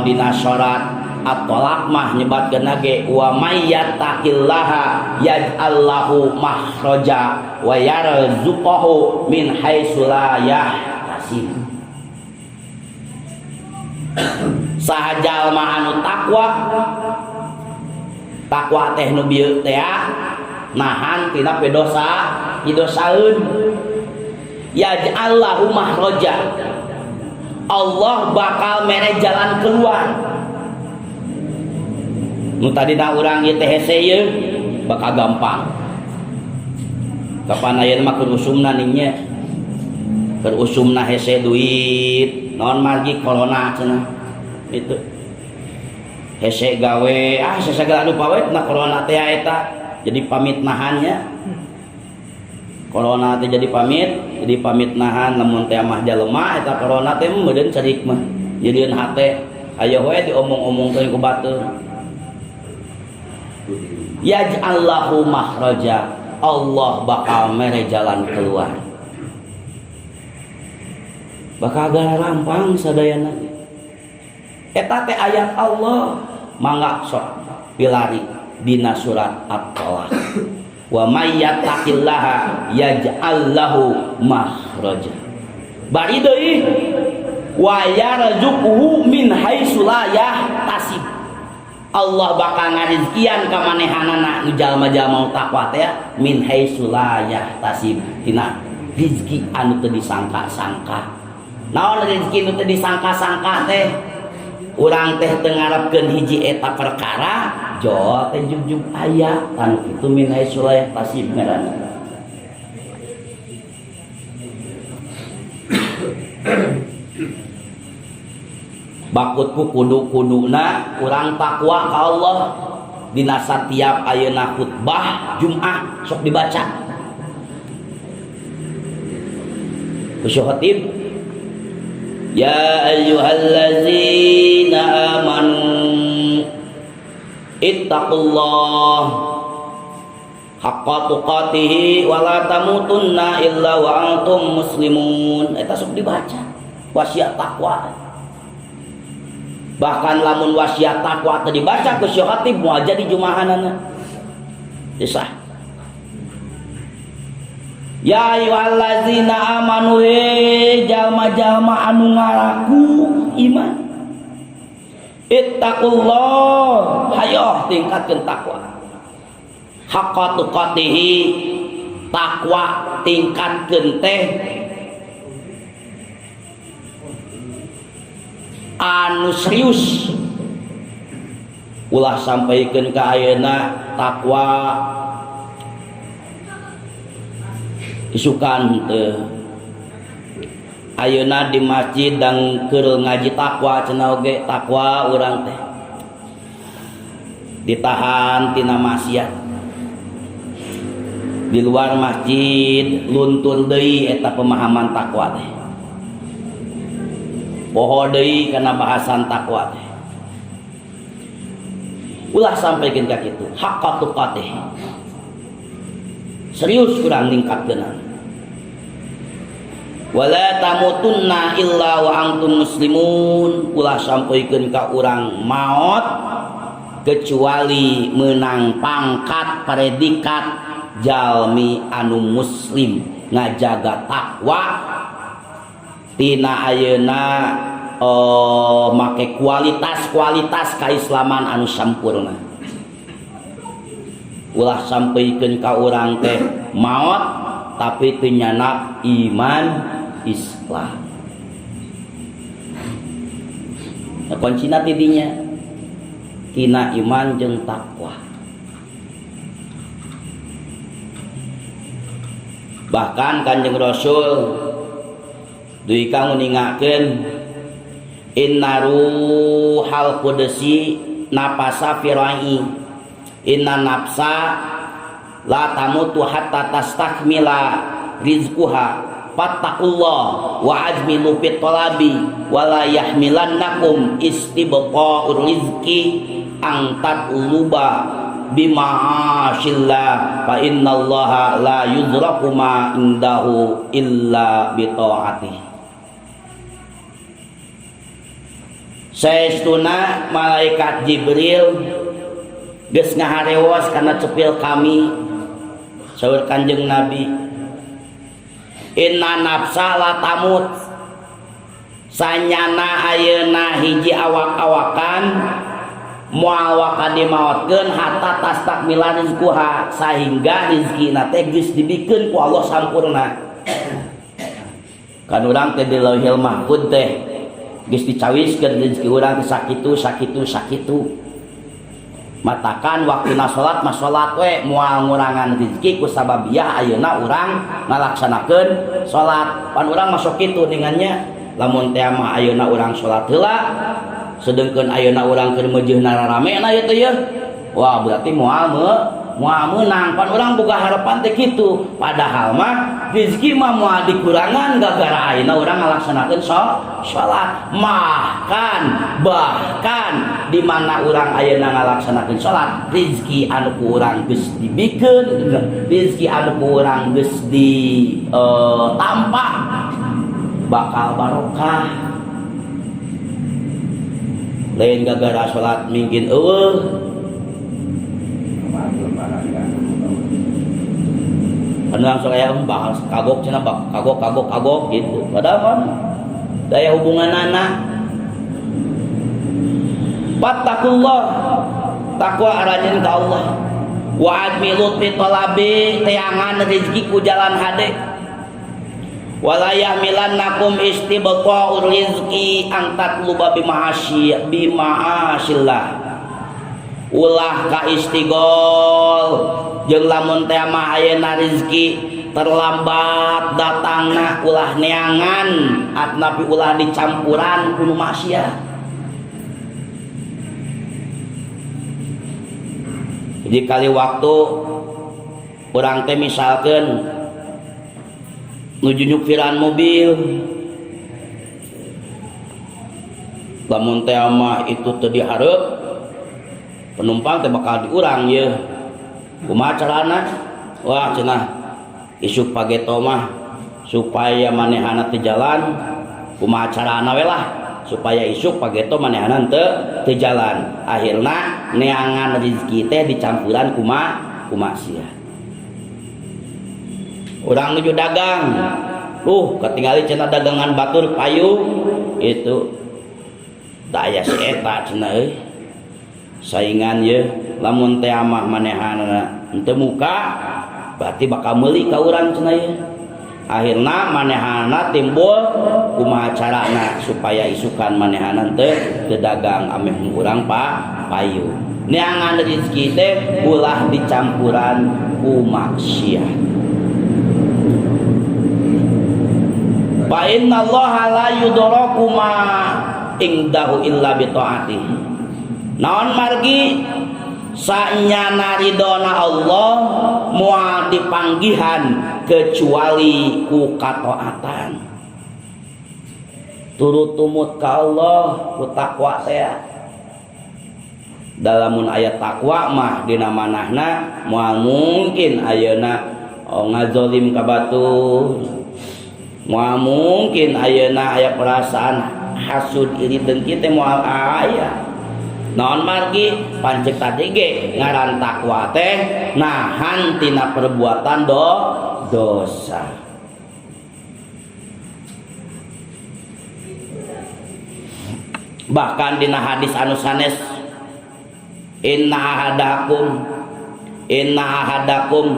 dina syarat at-thalaq mah nyebatkeun ge wa may yattaqillaha yaj'allahu makhraja wa yarzuqhu min haitsu la yahtasib. Saha jalma anu takwa teh nu bieu teh nahan tina pedosa didosaeun, yaj'allahu makhraja, Allah bakal mere jalan keluar. Nu tadina urang ieu teh hese ieu bakal gampang. Kapan ayeuna mah keur usumna ning nya. Keur usumna hese duit, naon margi corona cenah. Itu. Hese gawe, sesagala anu pawetna corona teh eta jadi pamit nahannya. Corona teh jadi pamit nahan lamun teh mah jalema eta corona teh meudeun carik mah. Jadieun hate aya we diomong-omong teh ku batur. Yaj'allahu makhraja, Allah bakal mere jalan keluar. Bakal gara rampang sadayana. Eta teh ayat Allah, mangga sok pilari dina surat At-Thalaq. Wa may yattaqillaha yaj'al lahu makhraja. Bari deui wa yarzuquhu min haitsu la yahtasib. Allah bakal ngarizkian ka manehanana nu jalma-jalma takwa teh min haitsu la yahtasib, tina rezeki anu teu disangka-sangka. Naon rezeki nu teu disangka-sangka teh? Urang teh teu ngarepkeun hiji eta perkara, jol teh jugjug aya, tan kitu min haitsu la yahtasib ngaranna. Bakutku kudu-kuduna urang takwa ka Allah dina satiap ayeuna khutbah Jumat sok dibaca. Khusyuk khatib Ya ayyuhallazina amanu ittaqullah haqqa tuqatih wa la tamutunna illa wa antum muslimun. Eta sok dibaca wasiat takwa. Bahkan lamun wasiat takwa teu dibaca ku Syekh Khatib moal jadi jumahanana. Disah. Ya ayyuhallazina amanu jalma-jalma anu ngaraku iman. Ittaqullah, hayo tingkatkeun takwa. Haqqa tuqatih, takwa tingkatkeun teh anu serius. Ulah sampaikeun ka ayeuna takwa isukan teu. Ayeuna di masjid dan keur ngaji takwa cenah oge takwa urang teh ditahan tina maksiat. Di luar masjid luntur deui eta pemahaman takwa teh. Poho deui kana bahasan takwa teh. Ulah sampaikeun ka kitu, haqqa tuqatih. Serius kurang ningkatkeun. Wala tamutunna illa wa antum muslimun. Ulah sampaikeun ka urang maot kecuali menang pangkat predikat jalmi anu muslim ngajaga takwa tina ayeuna make kualitas kaislaman anu sampurna. Ulah sampaikeun ka urang teh maot tapi teu nyana iman Islam. Nah, kuncina tidinya tina iman jeung takwa. Bahkan Kanjeng Rasul duwi kang ningakeun inna ruhal qudsi nafasa firai inna nafsa la tamutu hatta tastakmila rizquha fattaqullah wa ajmilu fit talabi wa la yahmilannakum istibqa'ur rizqi an tatluba bima'ashillah fa innallaha la yudraku ma indahu illa bi ta'atih. Saestuna malaikat Jibril geus ngaharewas kana cepil kami saur Kanjeng Nabi, inna nafsa la tamut, sanyana ayeuna hiji awak-awakan moal waka dimaotkeun hatta tastakmila rizquha, sahingga rizkina teh geus dibikeun ku Allah sampurna. Kan urang teh di Lauhil Mahfuz teh geus dicawiskeun rezeki urang teh sakitu. Matakan waktuna salat mah salat we moal ngurangan rezeki ku sababiyah ayeuna urang ngalaksanakeun salat. Pan urang masuk kitu ningannya lamun teh mah ayeuna urang salat heula sedengkeun ayeuna urang keur meujeuhna raramena ieu teh ye. Wah, berarti moal meunang. Pan urang boga harapan teh kitu. Padahal mah rezeki mah moal dikurangan gara-gara ayeuna urang ngalaksanakeun salat. Bahkan di mana urang ayeuna ngalaksanakeun salat, rezeki anu ku urang geus dibikeun, rezeki anu ku urang geus ditampa bakal barokah. Lain gara-gara salat mingkin eueuh. Anu langsung aya bahas kagok cenah kagok gitu. Padahal mah daya hubunganana. Fattaqullah, takwa arajeun ka Allah. Wa admilu fi talabi, teangan rezeki ku jalan hade. Wala yahmilannakum istibqa'ur rizqi an tatluba bima'asyillah. Ulah ka istigol jeung lamun teh mah ayeuna rezeki terlambat datangna ulah neangan atnapi ulah dicampuran kudu maksiat. Jadi kali waktu urang teh misalkeun nuju nyupiran mobil lamun teh mah itu teu dihareup penumpang teh bakal diurang ye. Kumaha carana? Wah cenah isuk pageto mah supaya manehana teu jalan, kumaha carana we lah supaya isuk pageto manehana teu jalan. Akhirna neangan rezeki teh dicampuran kumaha urang nuju dagang, ketinggali cenah dagangan batur payu itu daya si eta cenah euy saingan ye. Lamun teh amah manehana henteu muka berarti bakal meuli ka urang cenah ye. Akhirna manehana timbul kumaha carana supaya isukan manehana teu dagang ameh urang payu. Neangan rezeki teh ulah dicampuran ku maksiat. Fa innallaha la yudraku ma indahu illa bi taati. Naon margi sanyana ridona Allah moal dipanggihan kecuali ku kataatan. Turut tumut ka Allah ku takwa teh. Dalamun ayat takwa mah dina manahna moal mungkin ayeuna ngazolim ka batur. Moal mungkin ayeuna aya perasaan hasud iri dengki teh moal aya. Naon margi pancek tadi ge ngaran takwa teh nahan tina perbuatan dosa. Bahkan dina hadis anu sanes inna ahadakum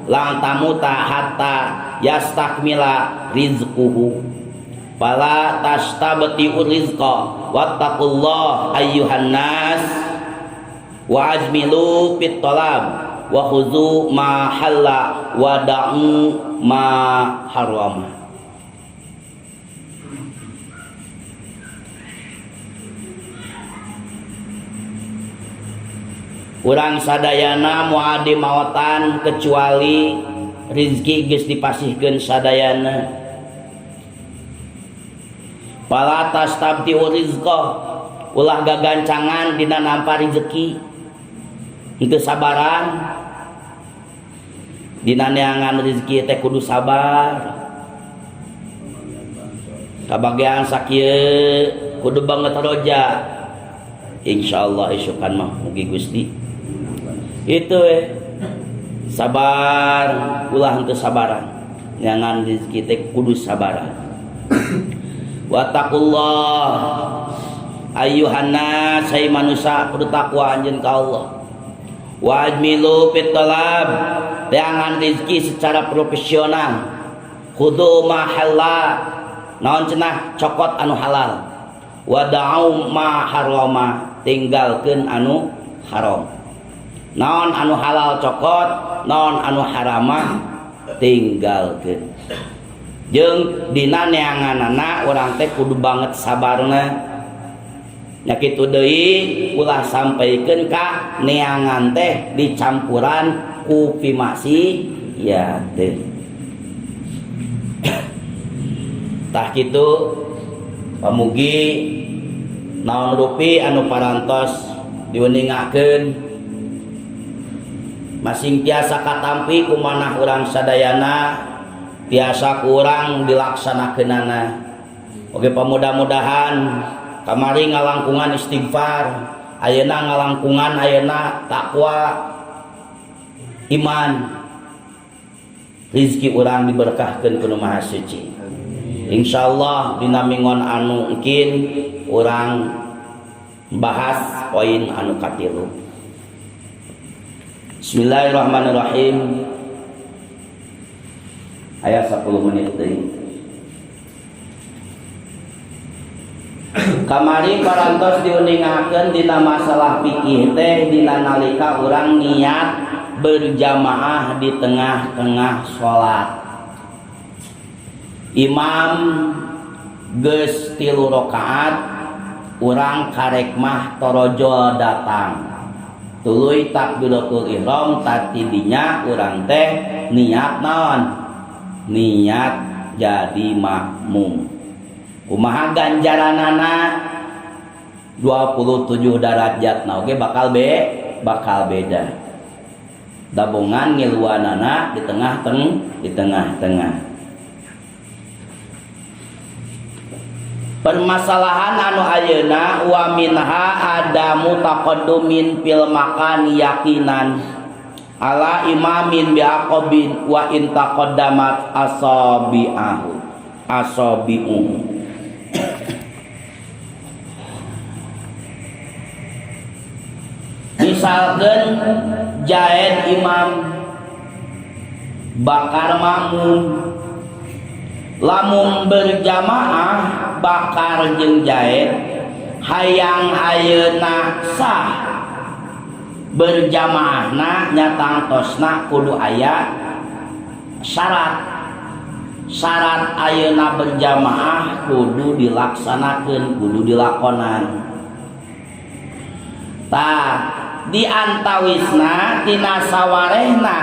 lang tamuta hatta yastakmila rizquhu fala tastabti'ur rizqa wattaqullah ayyuhan nas wa ajmilu fit talab wa khuzu ma halla wa da'u ma harama. Urang sadayana moal dimaotan kecuali rizki geus dipasihkeun sadayana. Pala tastabti rizqa ulah gagancangan dina nampa rezeki. Henteu sabaran. Dina neangan rezeki teh kudu sabar. Kabagean sakieu kudu banget roja. Insyaallah isukan mah mugi Gusti. Itu sabar ulah henteu sabaran. Neangan rezeki teh kudu sabaran. Wattaqullah ayyuhan nas hai manusia kudu takwa anjeun ka Allah. Wa ajmilu fit talab neangan rezeki secara profesional. Khudu ma halal naon cenah cokot anu halal. Wa da'u ma harama tinggalkeun anu haram. Naon anu halal cokot, naon anu harama tinggalkeun. Jeung dina neanganana urang teh kudu banget sabarna. Nya kitu deui ulah sampaikeun ka neangan teh dicampuran ku pimasi ya teh. Tah kitu pamugi naon rupi anu parantos diuningakeun masing tiasa katampi kumanah urang sadayana tiasa kurang dilaksanakeunana. Oge pamudah-mudahan kamari ngalangkungan istighfar, ayeuna ngalangkungan ayeuna takwa iman, rezeki urang diberkahkeun ku Nu Maha Suci. Insyaallah dina mingon anu engkin urang bahas poin anu katilu. Bismillahirrahmanirrahim. Ayat 10 menit deui. Kamari parantos diuningakeun dina masalah fikih teh dina nalika urang niat berjamaah di tengah-tengah salat. Imam geus 3 rakaat urang karek mah torojo datang. Tuluy takbiratul ihram tati dinya urang teh niat naon? Niat jadi makmum. Kumaha ganjaranana? 27 derajat nah oke bakal beda dabungan ngiluanana di tengah-tengah permasalahan anu ayeuna wa minha adamu taqaddumin fil makan yakinan ala imamin biaqabin wa in taqaddamat asabi'u misalkan jaed imam bakar makmum lamun berjamaah bakar jeung jaed hayang ayeuna sah berjamaahna nyatangtosna kudu aya syarat ayeuna berjamaah kudu dilaksanakeun kudu dilakonan di antawisna tina sawarehna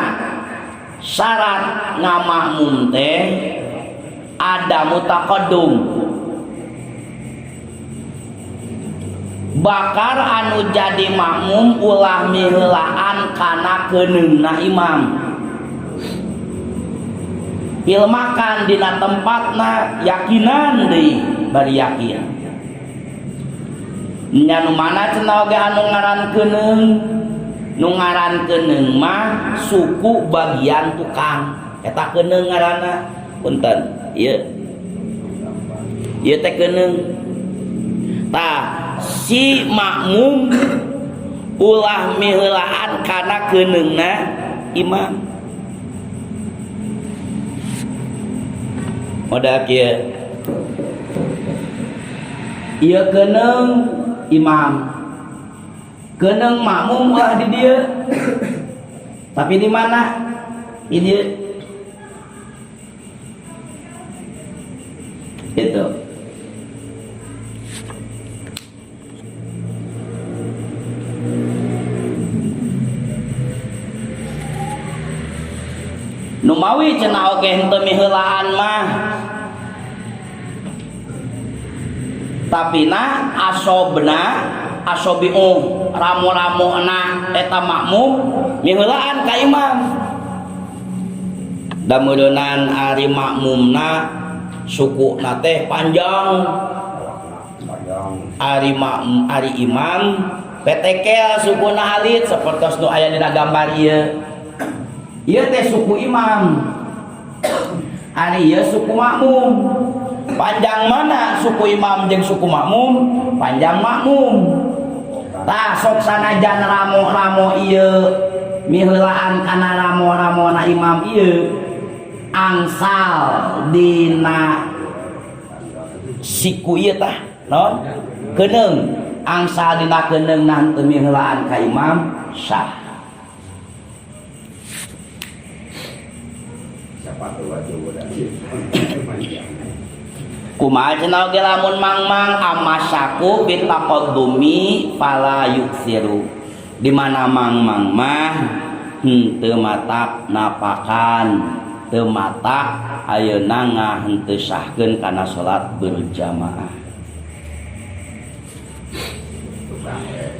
syarat ngamakmum teh ada mutaqaddum bakar anu jadi makmum ulah miheulaan kana keuningna imam ilmakan dina tempatna yakinan deui bari yakin nya nu mana cenah oge anu ngaran keuneng mah suku bagian tukang eta keuneng ngaranna punten ieu teh keuneng si makmum ulah miheulaan kana keuningna imam modal kieu ieu keuneng imam keuneng makmum ulah di dieu tapi di mana di dieu itu numawi cenah oge henteu miheulaan mah tapi na asobi'u ramu-ramuna eta makmum miheulaan ka imam dameureunana ari makmumna sukuna teh panjang ari imam petekel sukuna alit sapertos nu aya dina gambar ieu teh suku imam ari ieu suku makmum panjang mana suku imam jeung suku makmum panjang makmum sok sanajan ramo-ramo ieu miheulaan kana ramo-ramona imam ieu angsal dina siku ieu tah naon keuneng angsal dina keunengna teu miheulaan ka imam sah kumaha cenah oge lamun mangmang amasaku bitaqaddumi fala yuksiru di mana mangmang mah teu matak napakan teu matak ayeuna ngahenteusakeun kana salat berjamaah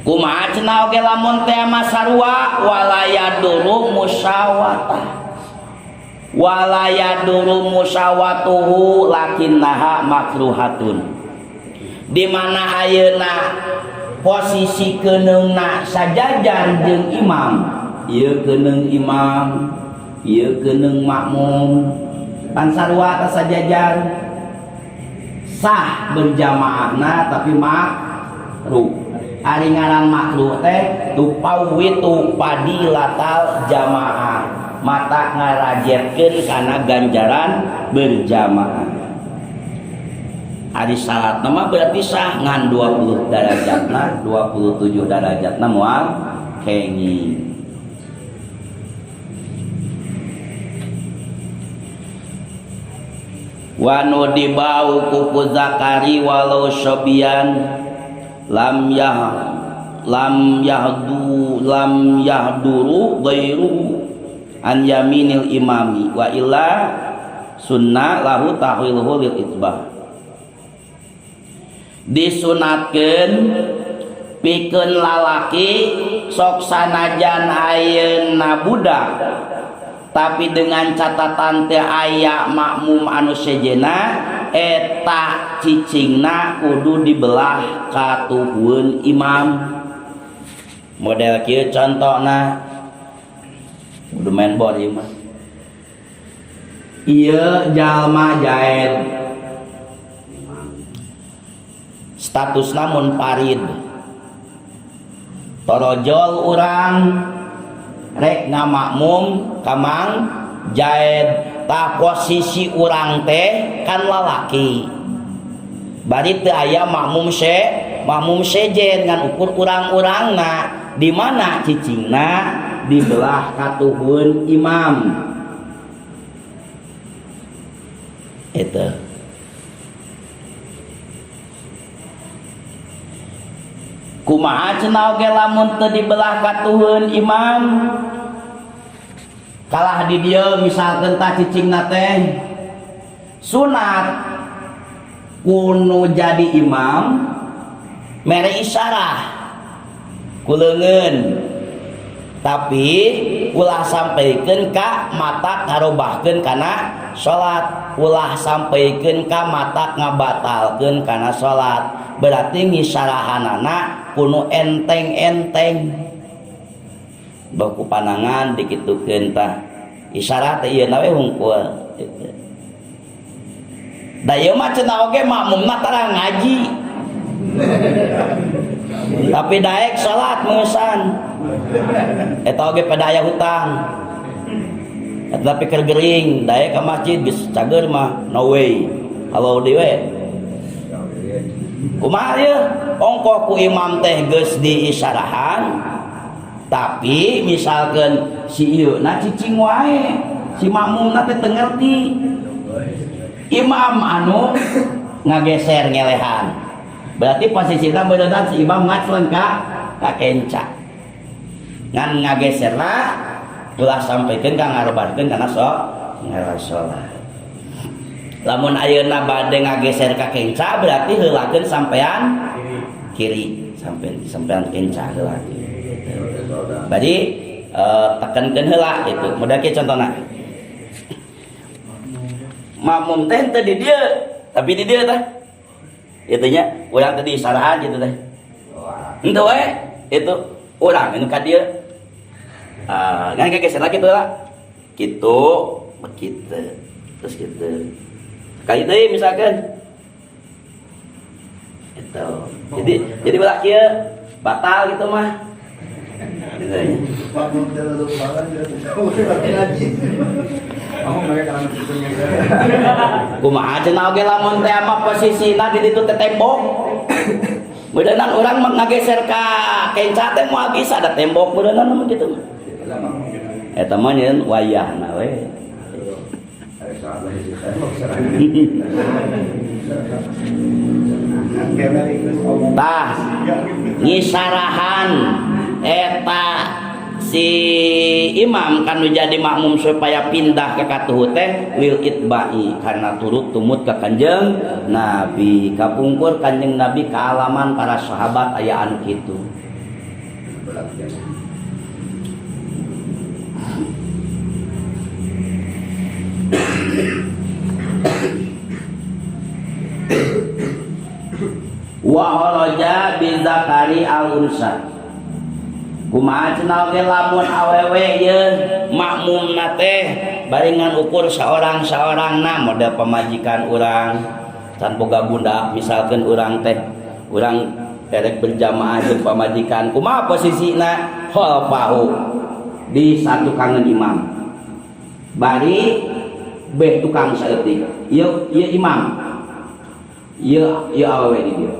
kumaha cenah oge lamun teh masarua walayaduru musyawatah walayaduru musyawatuhu lakinnaha makruhatun di mana ayeuna posisi keunengna sajajar jeung imam ieu keuneng imam ieu keuneng makmum pan sarua teh sajajar sah berjamaahna tapi makruh ari ngaran makruh teh tupawwitu padilatal jamaah mata ngarajetkeun kana ganjaran berjamaah ari salatna mah berarti sah ngan 20 derajatna 27 derajatna moal kenging wa nudibau kuku zakari walau syabian lam yahduru ghairu an yaminil imami wa illa sunnah lahu tahwiluhu lil itbah disunatkeun pikeun lalaki sok sanajan ayeuna budak tapi dengan catatan teu aya makmum anu sejena eta cicingna kudu dibelah katuhun imam. Model kieu contohna kudu main board ieu mah. Ieu jalma jaed statusna mun parid torojol urang rek ngamakmum kamang jaed tah posisi urang teh kan lalaki bari teu aya makmum sejen ngan ukur urang-urangna di mana cicingna dibelah katuhun imam itu. Kumaha cenah oge lamun teu dibelah katuhun imam kalah di dieu misalkeun tah cicingna teh sunat kudu jadi imam mere isyarah kuleungeun tapi ulah sampaikeun ka mata ngarobahkeun kana salat ulah sampaikeun ka mata ngabatalkeun kana salat berarti ngisarahanana kudu enteng-enteng baku panangan dikitukeun tah isyarat teh ieu na we hungkul da ieu mah cenah oge makmumna tara ngaji tapi daek salat meusan eta oge pada aya hutang tapi keur geuring daek ka masjid geus cager mah no way halau deui we kumaha ieu ongkoh ku imam teh geus diisyarahan tapi misalkan si ieu na cicing wae si makmumna teh teu ngerti imam anu ngageser ngelehan berarti posisina beuneutan si imam ngacleng ka kenca ngan ngageserna ulah sampaikeun ka ngarobarkeun kana salat lamun ayeuna bade ngageser ka kenca berarti heulakeun sampean kiri sampean kenca heula berarti tekankeun heula itu modal kieu contona makmum teh teu di dieu tapi di dieu teh itu nya urang tadi isarahan gitu teh henteu we itu urang anu ka dieu ngan geser lagi tuh lah kitu begitu terus gitu kali deui misalkan itu jadi belah kieu batal gitu mah kumaha cenah oge lamun teh mah posisina di ditu teh tembok beuneunan urang ngageser ka kenca teh moal bisa ada tembok beuneunan mah kitu eta mah nyeun wayahna we tah ngisarahan eta si imam kan jadi makmum supaya pindah ke katuhu teh lil itba'i karena turut tumut ke Kanjeng Nabi kapungkur Kanjeng Nabi kealaman para sahabat aya anu kitu wa haraja bi zakari al-unsa kumaha cenah oge lamun awewe ieu makmumna teh baringan ukur saorang-saorangna model pamajikan urang can boga budak misalkeun urang teh urang erek berjamaah jeung pamajikan kumaha posisina khalfahu di satu kangen imam bari beh tukang saeutik ieu imam ieu awewe di dieu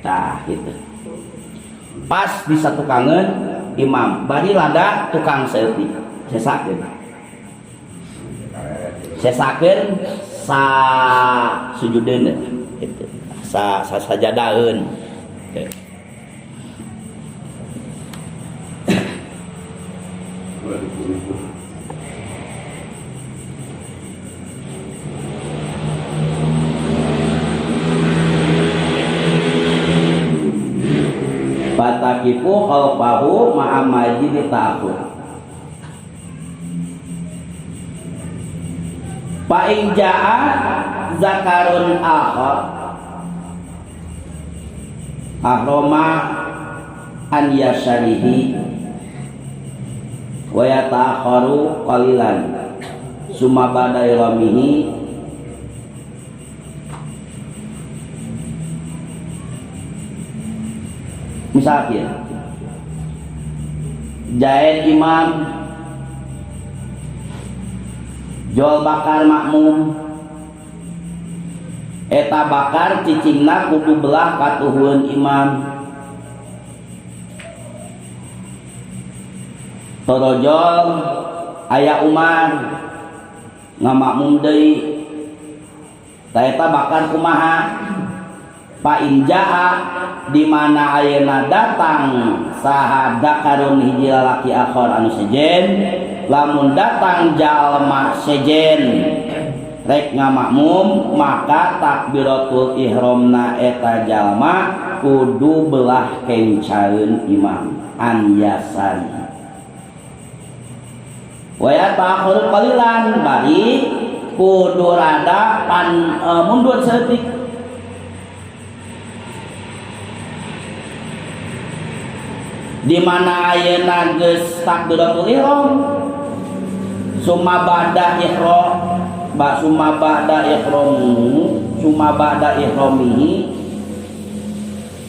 tah gitu pas di satu kangen imam bari lada tukang saeutik sesakeun sa sujudeun gitu sa sajadaheun yakifu khalfahu ma'a majid ta'khud. Fa in jaa zakarun akhar ahrama an yasarihi wa yata'akharu qalilan summa ba'da iramihi misalnya Jaid imam jual bakar makmum eta bakar cicingna kudu belah katuhun imam torojol aya Umar ngamakmum deui ta eta bakar kumaha pa injaa di mana ayeuna datang sahada karun hiji lalaki akhor anu sejen lamun datang jalma sejen rek ngamakmum maka takbiratul ihramna eta jalma kudu belah kencaeun imam an yasari wa yata'akhir qalilan bari kudu rada mundur seutik di mana ayeuna geus takbiratul ihram summa ba'da ihramihi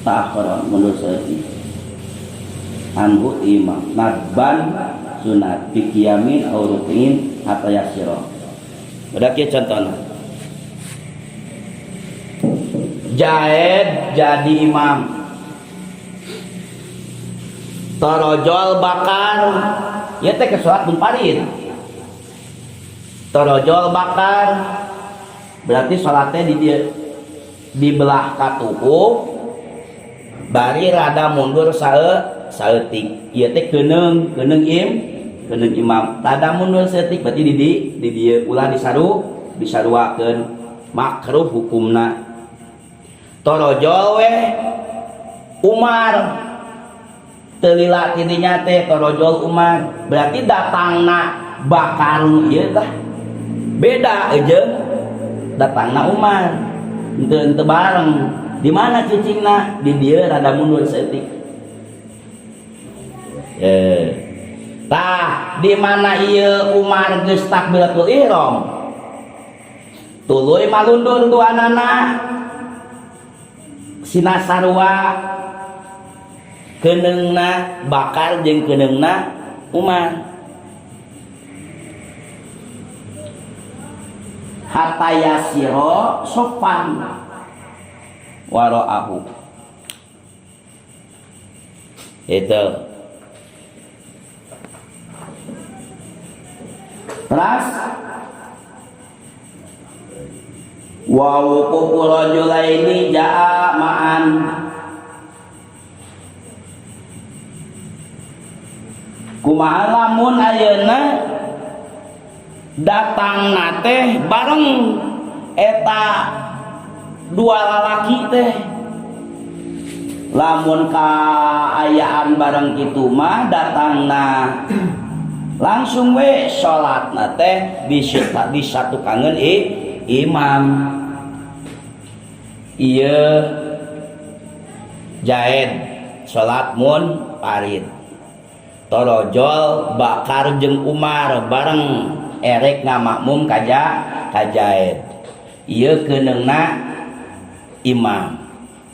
ta'akhara mundur seutik anhu imam nadban sunat biqiyamin aw ruku'in hatta yasira. Udah kieu contohna. Jaid jadi imam torojol bakar ya teh ke salat mun parit torojol bakar berarti salatnya di belah katuhu bari rada mundur saeutik ieu teh keneung imam rada mundur saeutik berarti di dieu ulah disaruakeun makruh hukumna torojol we Umar telila tidinya teh torojol Umar berarti datangna bakar ieu tah beda aja datangna Umar henteu bareng di mana cicingna di dieu rada mundur saeutik tah di mana ieu Umar geus takbiratul ihram tuluy malundur duanana sinasarua keneungna bakar jeung keneungna Umar hatta yasiro sofan wara'ahu itu terus wa wuqufu rajulaini jaa ma'an kumaha lamun ayeuna datang nate bareng eta dua lalaki teh lamun kaayaan bareng kitu mah datangna langsung we salatna teh disatukangeun imam ieu Jaid salat mun parit torojol bakar jeung Umar bareng erek ngamakmum ka Jaid ieu keneungna imam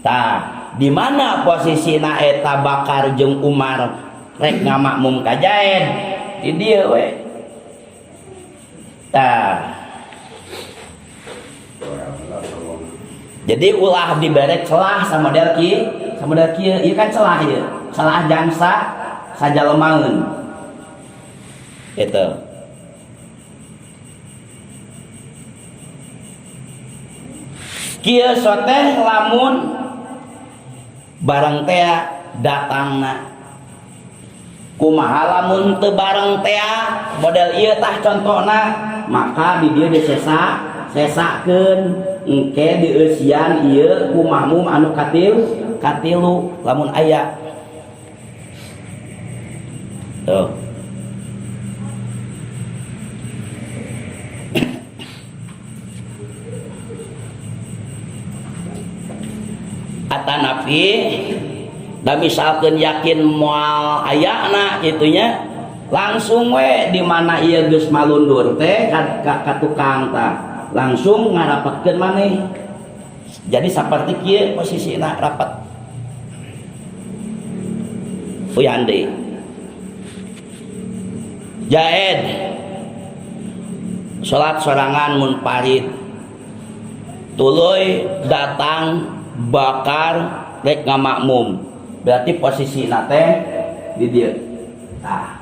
tah di mana posisina eta bakar jeung Umar rek ngamakmum ka Jaid di dieu we tah jadi ulah dibere celah sama model kieu ieu kan celah ieu celah jangsa sajalemaeun itu kieu teh lamun bareng teh datangna kumaha lamun teu bareng teh model ieu tah contona maka di dieu disesakeun engke dieusian ieu ku makmum anu katilu lamun aya tuh. Atanapi da misalkeun yakin moal ayana gitunya langsung we di mana ieu geus malundur teh ka tukang tah langsung ngarapatkeun maneh. Jadi saperti kieu posisina rapat. Uyande Jaed salat sorangan mun parit tuluy datang bakar rek ngamakmum berarti posisi nate di dia. Nah,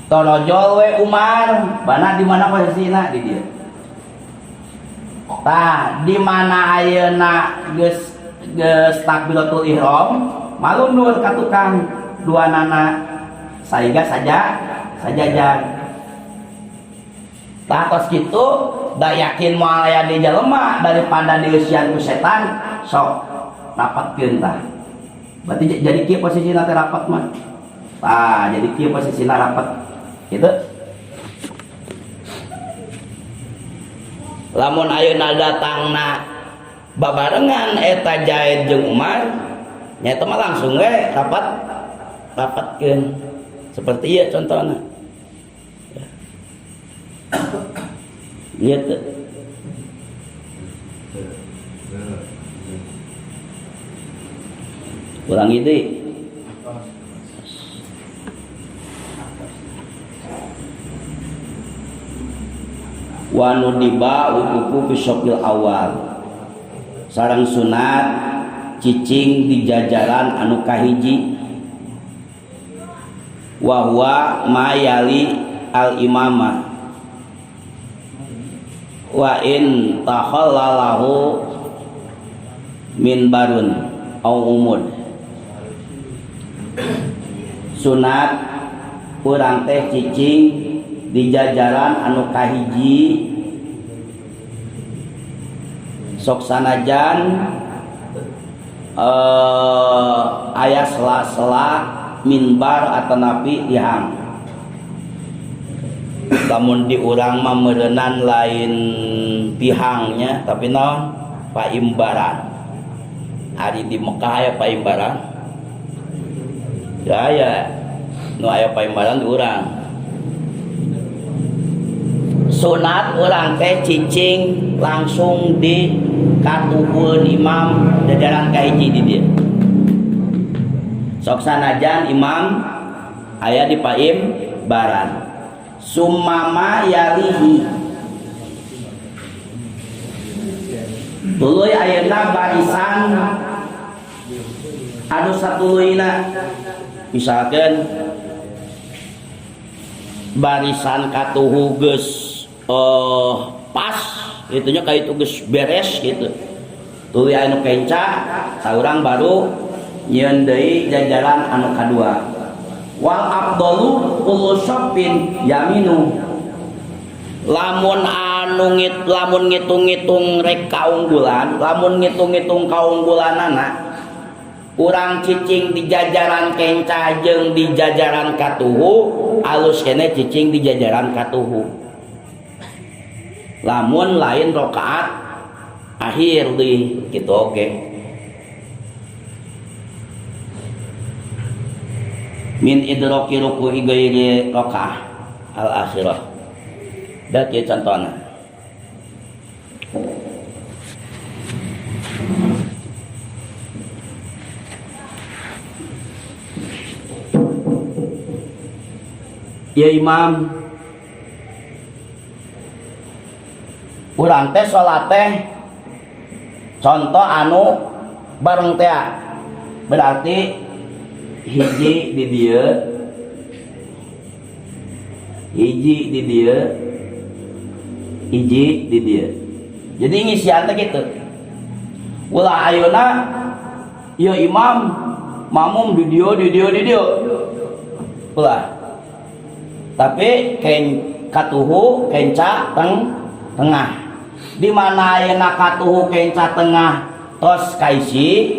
torojol we Umar, mana di mana posisinya di dia. Tah di mana ayeuna geus takbiratul ihram, malundur ka tukang dua nana saiga sajajan. Tah tos kitu da yakin moal aya di jelema daripada dieusian ku setan sok rapatkeun tah. Berarti jadi kieu posisina teh rapat mah. Tah jadi kieu posisina rapat. Gitu. Lamun ayeuna datangna babarengan eta Jaid jeung Umar nyaeta mah langsung we rapatkeun. Seperti ieu contohna. Lihat ulang ide wanu diba ukuku bisopil awal sarang sunat cicing di jajaran anu kahiji wahwa mayali al imamah wa in takhallalahu min barun au umud sunat urang teh cicing di jajaran anu kahiji sok sanajan aya sela-sela minbar atanapi dihang. Lamun di urang mah meureunnan lain pihangnya tapi naon paimbaran. Ari di Mekah aya paimbaran. Ya aya nu aya paimbaran di urang. Sunat urang teh cicing langsung di katuhun imam jajaran kahiji di dieu. Sok sanajan imam aya di paimbaran. Sumama yalihi tuluy ayeuna barisan anu satuluyna misalkan barisan katuhu geus pas itunya ka itu geus beres gitu tuluy anu kenca saurang baru nyieun deui jajaran anu kadua. Wal afdalu kullu syafin yaminu lamun ngitung-ngitung rek kaunggulan lamun ngitung-ngitung kaunggulanana urang cicing di jajaran kenca jeung di jajaran katuhu alus kene cicing di jajaran katuhu lamun lain rakaat akhir deui kitu oge. Min idraki ruku'i ghairi rakaah al akhirah. Da kieu contohna. Ya imam urang teh salat teh contoh anu bareng teh berarti hiji di dia hiji di dia jadi ngisian teh gitu ulah ayeuna ieu imam makmum di dia ulah tapi ken katuhu kenca tengah di mana ayeuna katuhu kenca tengah tos kaisi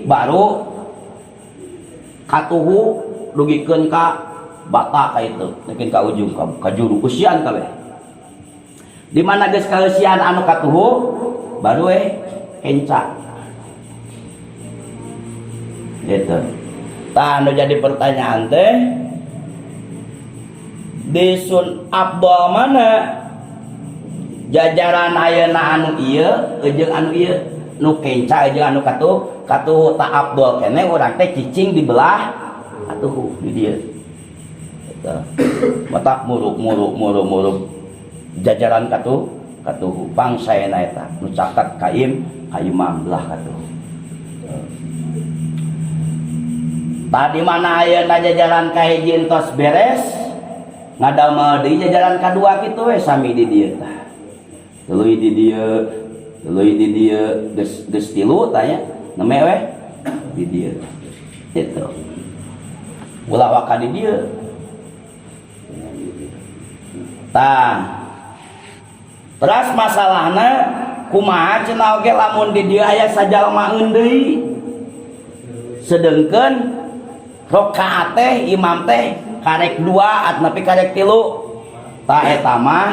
baru katuhu dugikeun ka bata ka itu nekin ka ujung ka juru usian kabeh di mana geus kausian anu katuhu baru kenca gitu. Tah anu jadi pertanyaan teh di Sun Abdul mana jajaran ayeuna anu ieu jeung anu ieu nu kenca jeung anu katuh ta Abdul keneh urang teh cicing dibelah atuh di dieu gitu. Mata muruk jajaran katuh bangsaena eta nu caket ka imam belah katuh. Tadi mana ayeuna jajaran ka hiji entos beres ngadamel deui jajaran kadua kitu we sami di dieu tah. Tuluy di dieu geus tilu tanya neme we di dieu. Itu. Ulah waka di dieu. Tah. Terus masalahna kumaha cenah oge lamun di dieu aya sajalmaeun deui. Sedengkeun rakaat teh imam teh karek 2 atnapi karek 3 ta eta mah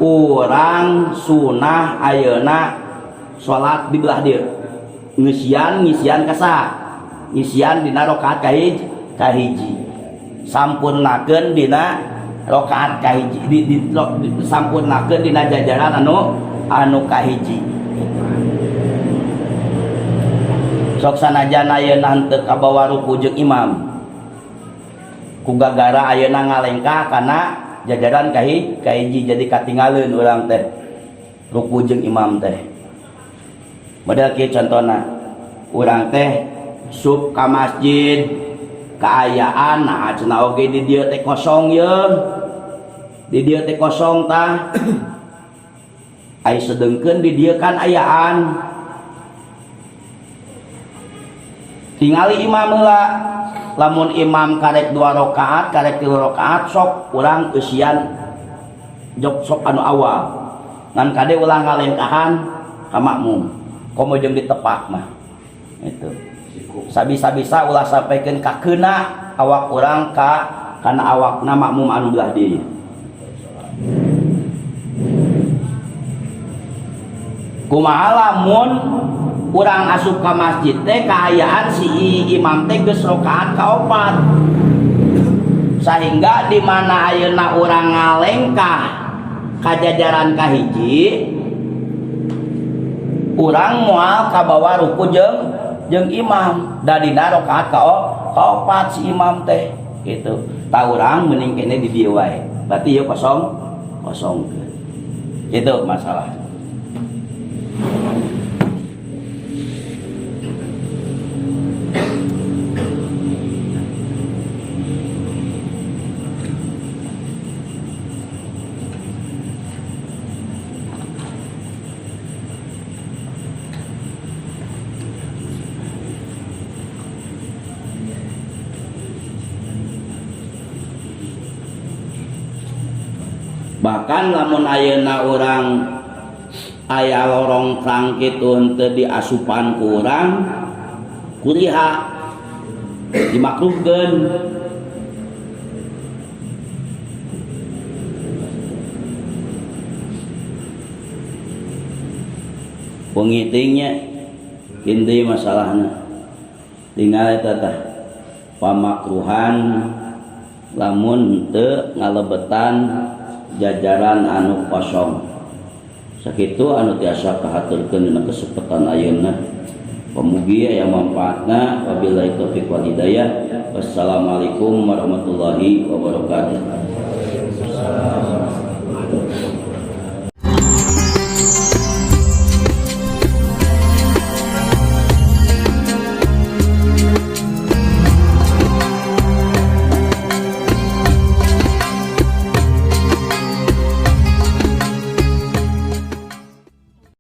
urang sunah ayeuna salat di belah dieu ngisian kasa ngisian dina rakaat kahiji sampurnakeun dina rakaat kahiji sampurnakeun dina jajaran anu kahiji sok sanajan ayeuna henteu kabawa ruku jeung imam ku gagara ayeuna ngalengkah kana jajaran kahiji jadi katinggalieun urang teh ruku jeung imam teh model kieu contona urang teh sub ka masjid kaayaan nah cenah oge di dieu teh kosong yeun di dieu teh kosong tah ai sedengkeun di dieu kan ayaan tingali imam heula lamun imam karek 2 rakaat karek 3 rakaat sok urang eusian jok sok anu awal ngan kade ulang ngalengkahan ka makmum komo jeung ditepak mah itu sabisa-bisa ulah sampaikeun ka keuna awak urang kana awakna makmum anu belah dieu kumaha lamun urang asup ka masjid teh kaayaan si imam teh geus rakaat kaopat sehingga di mana ayeuna urang ngalengkah ka jajaran kahiji urang moal kabawa ruku jeung imam da dina rakaat kaopat si imam teh gitu tah urang mending kene di dieu wae berarti ieu kosong itu masalah. Bahkan lamun ayeuna urang aya lorong krang kitu henteu diasupan ku urang kuliah dimakruhkeun pengitingnya inti masalahna tinggal eta tah pamakruhan lamun teu ngalebetan jajaran anu kosong sakitu anu tiasa kahaturkeun dina kesempatan ayeuna pamugi aya manfaatna wabillahi taufiq wal hidayah wassalamualaikum warahmatullahi wabarakatuh.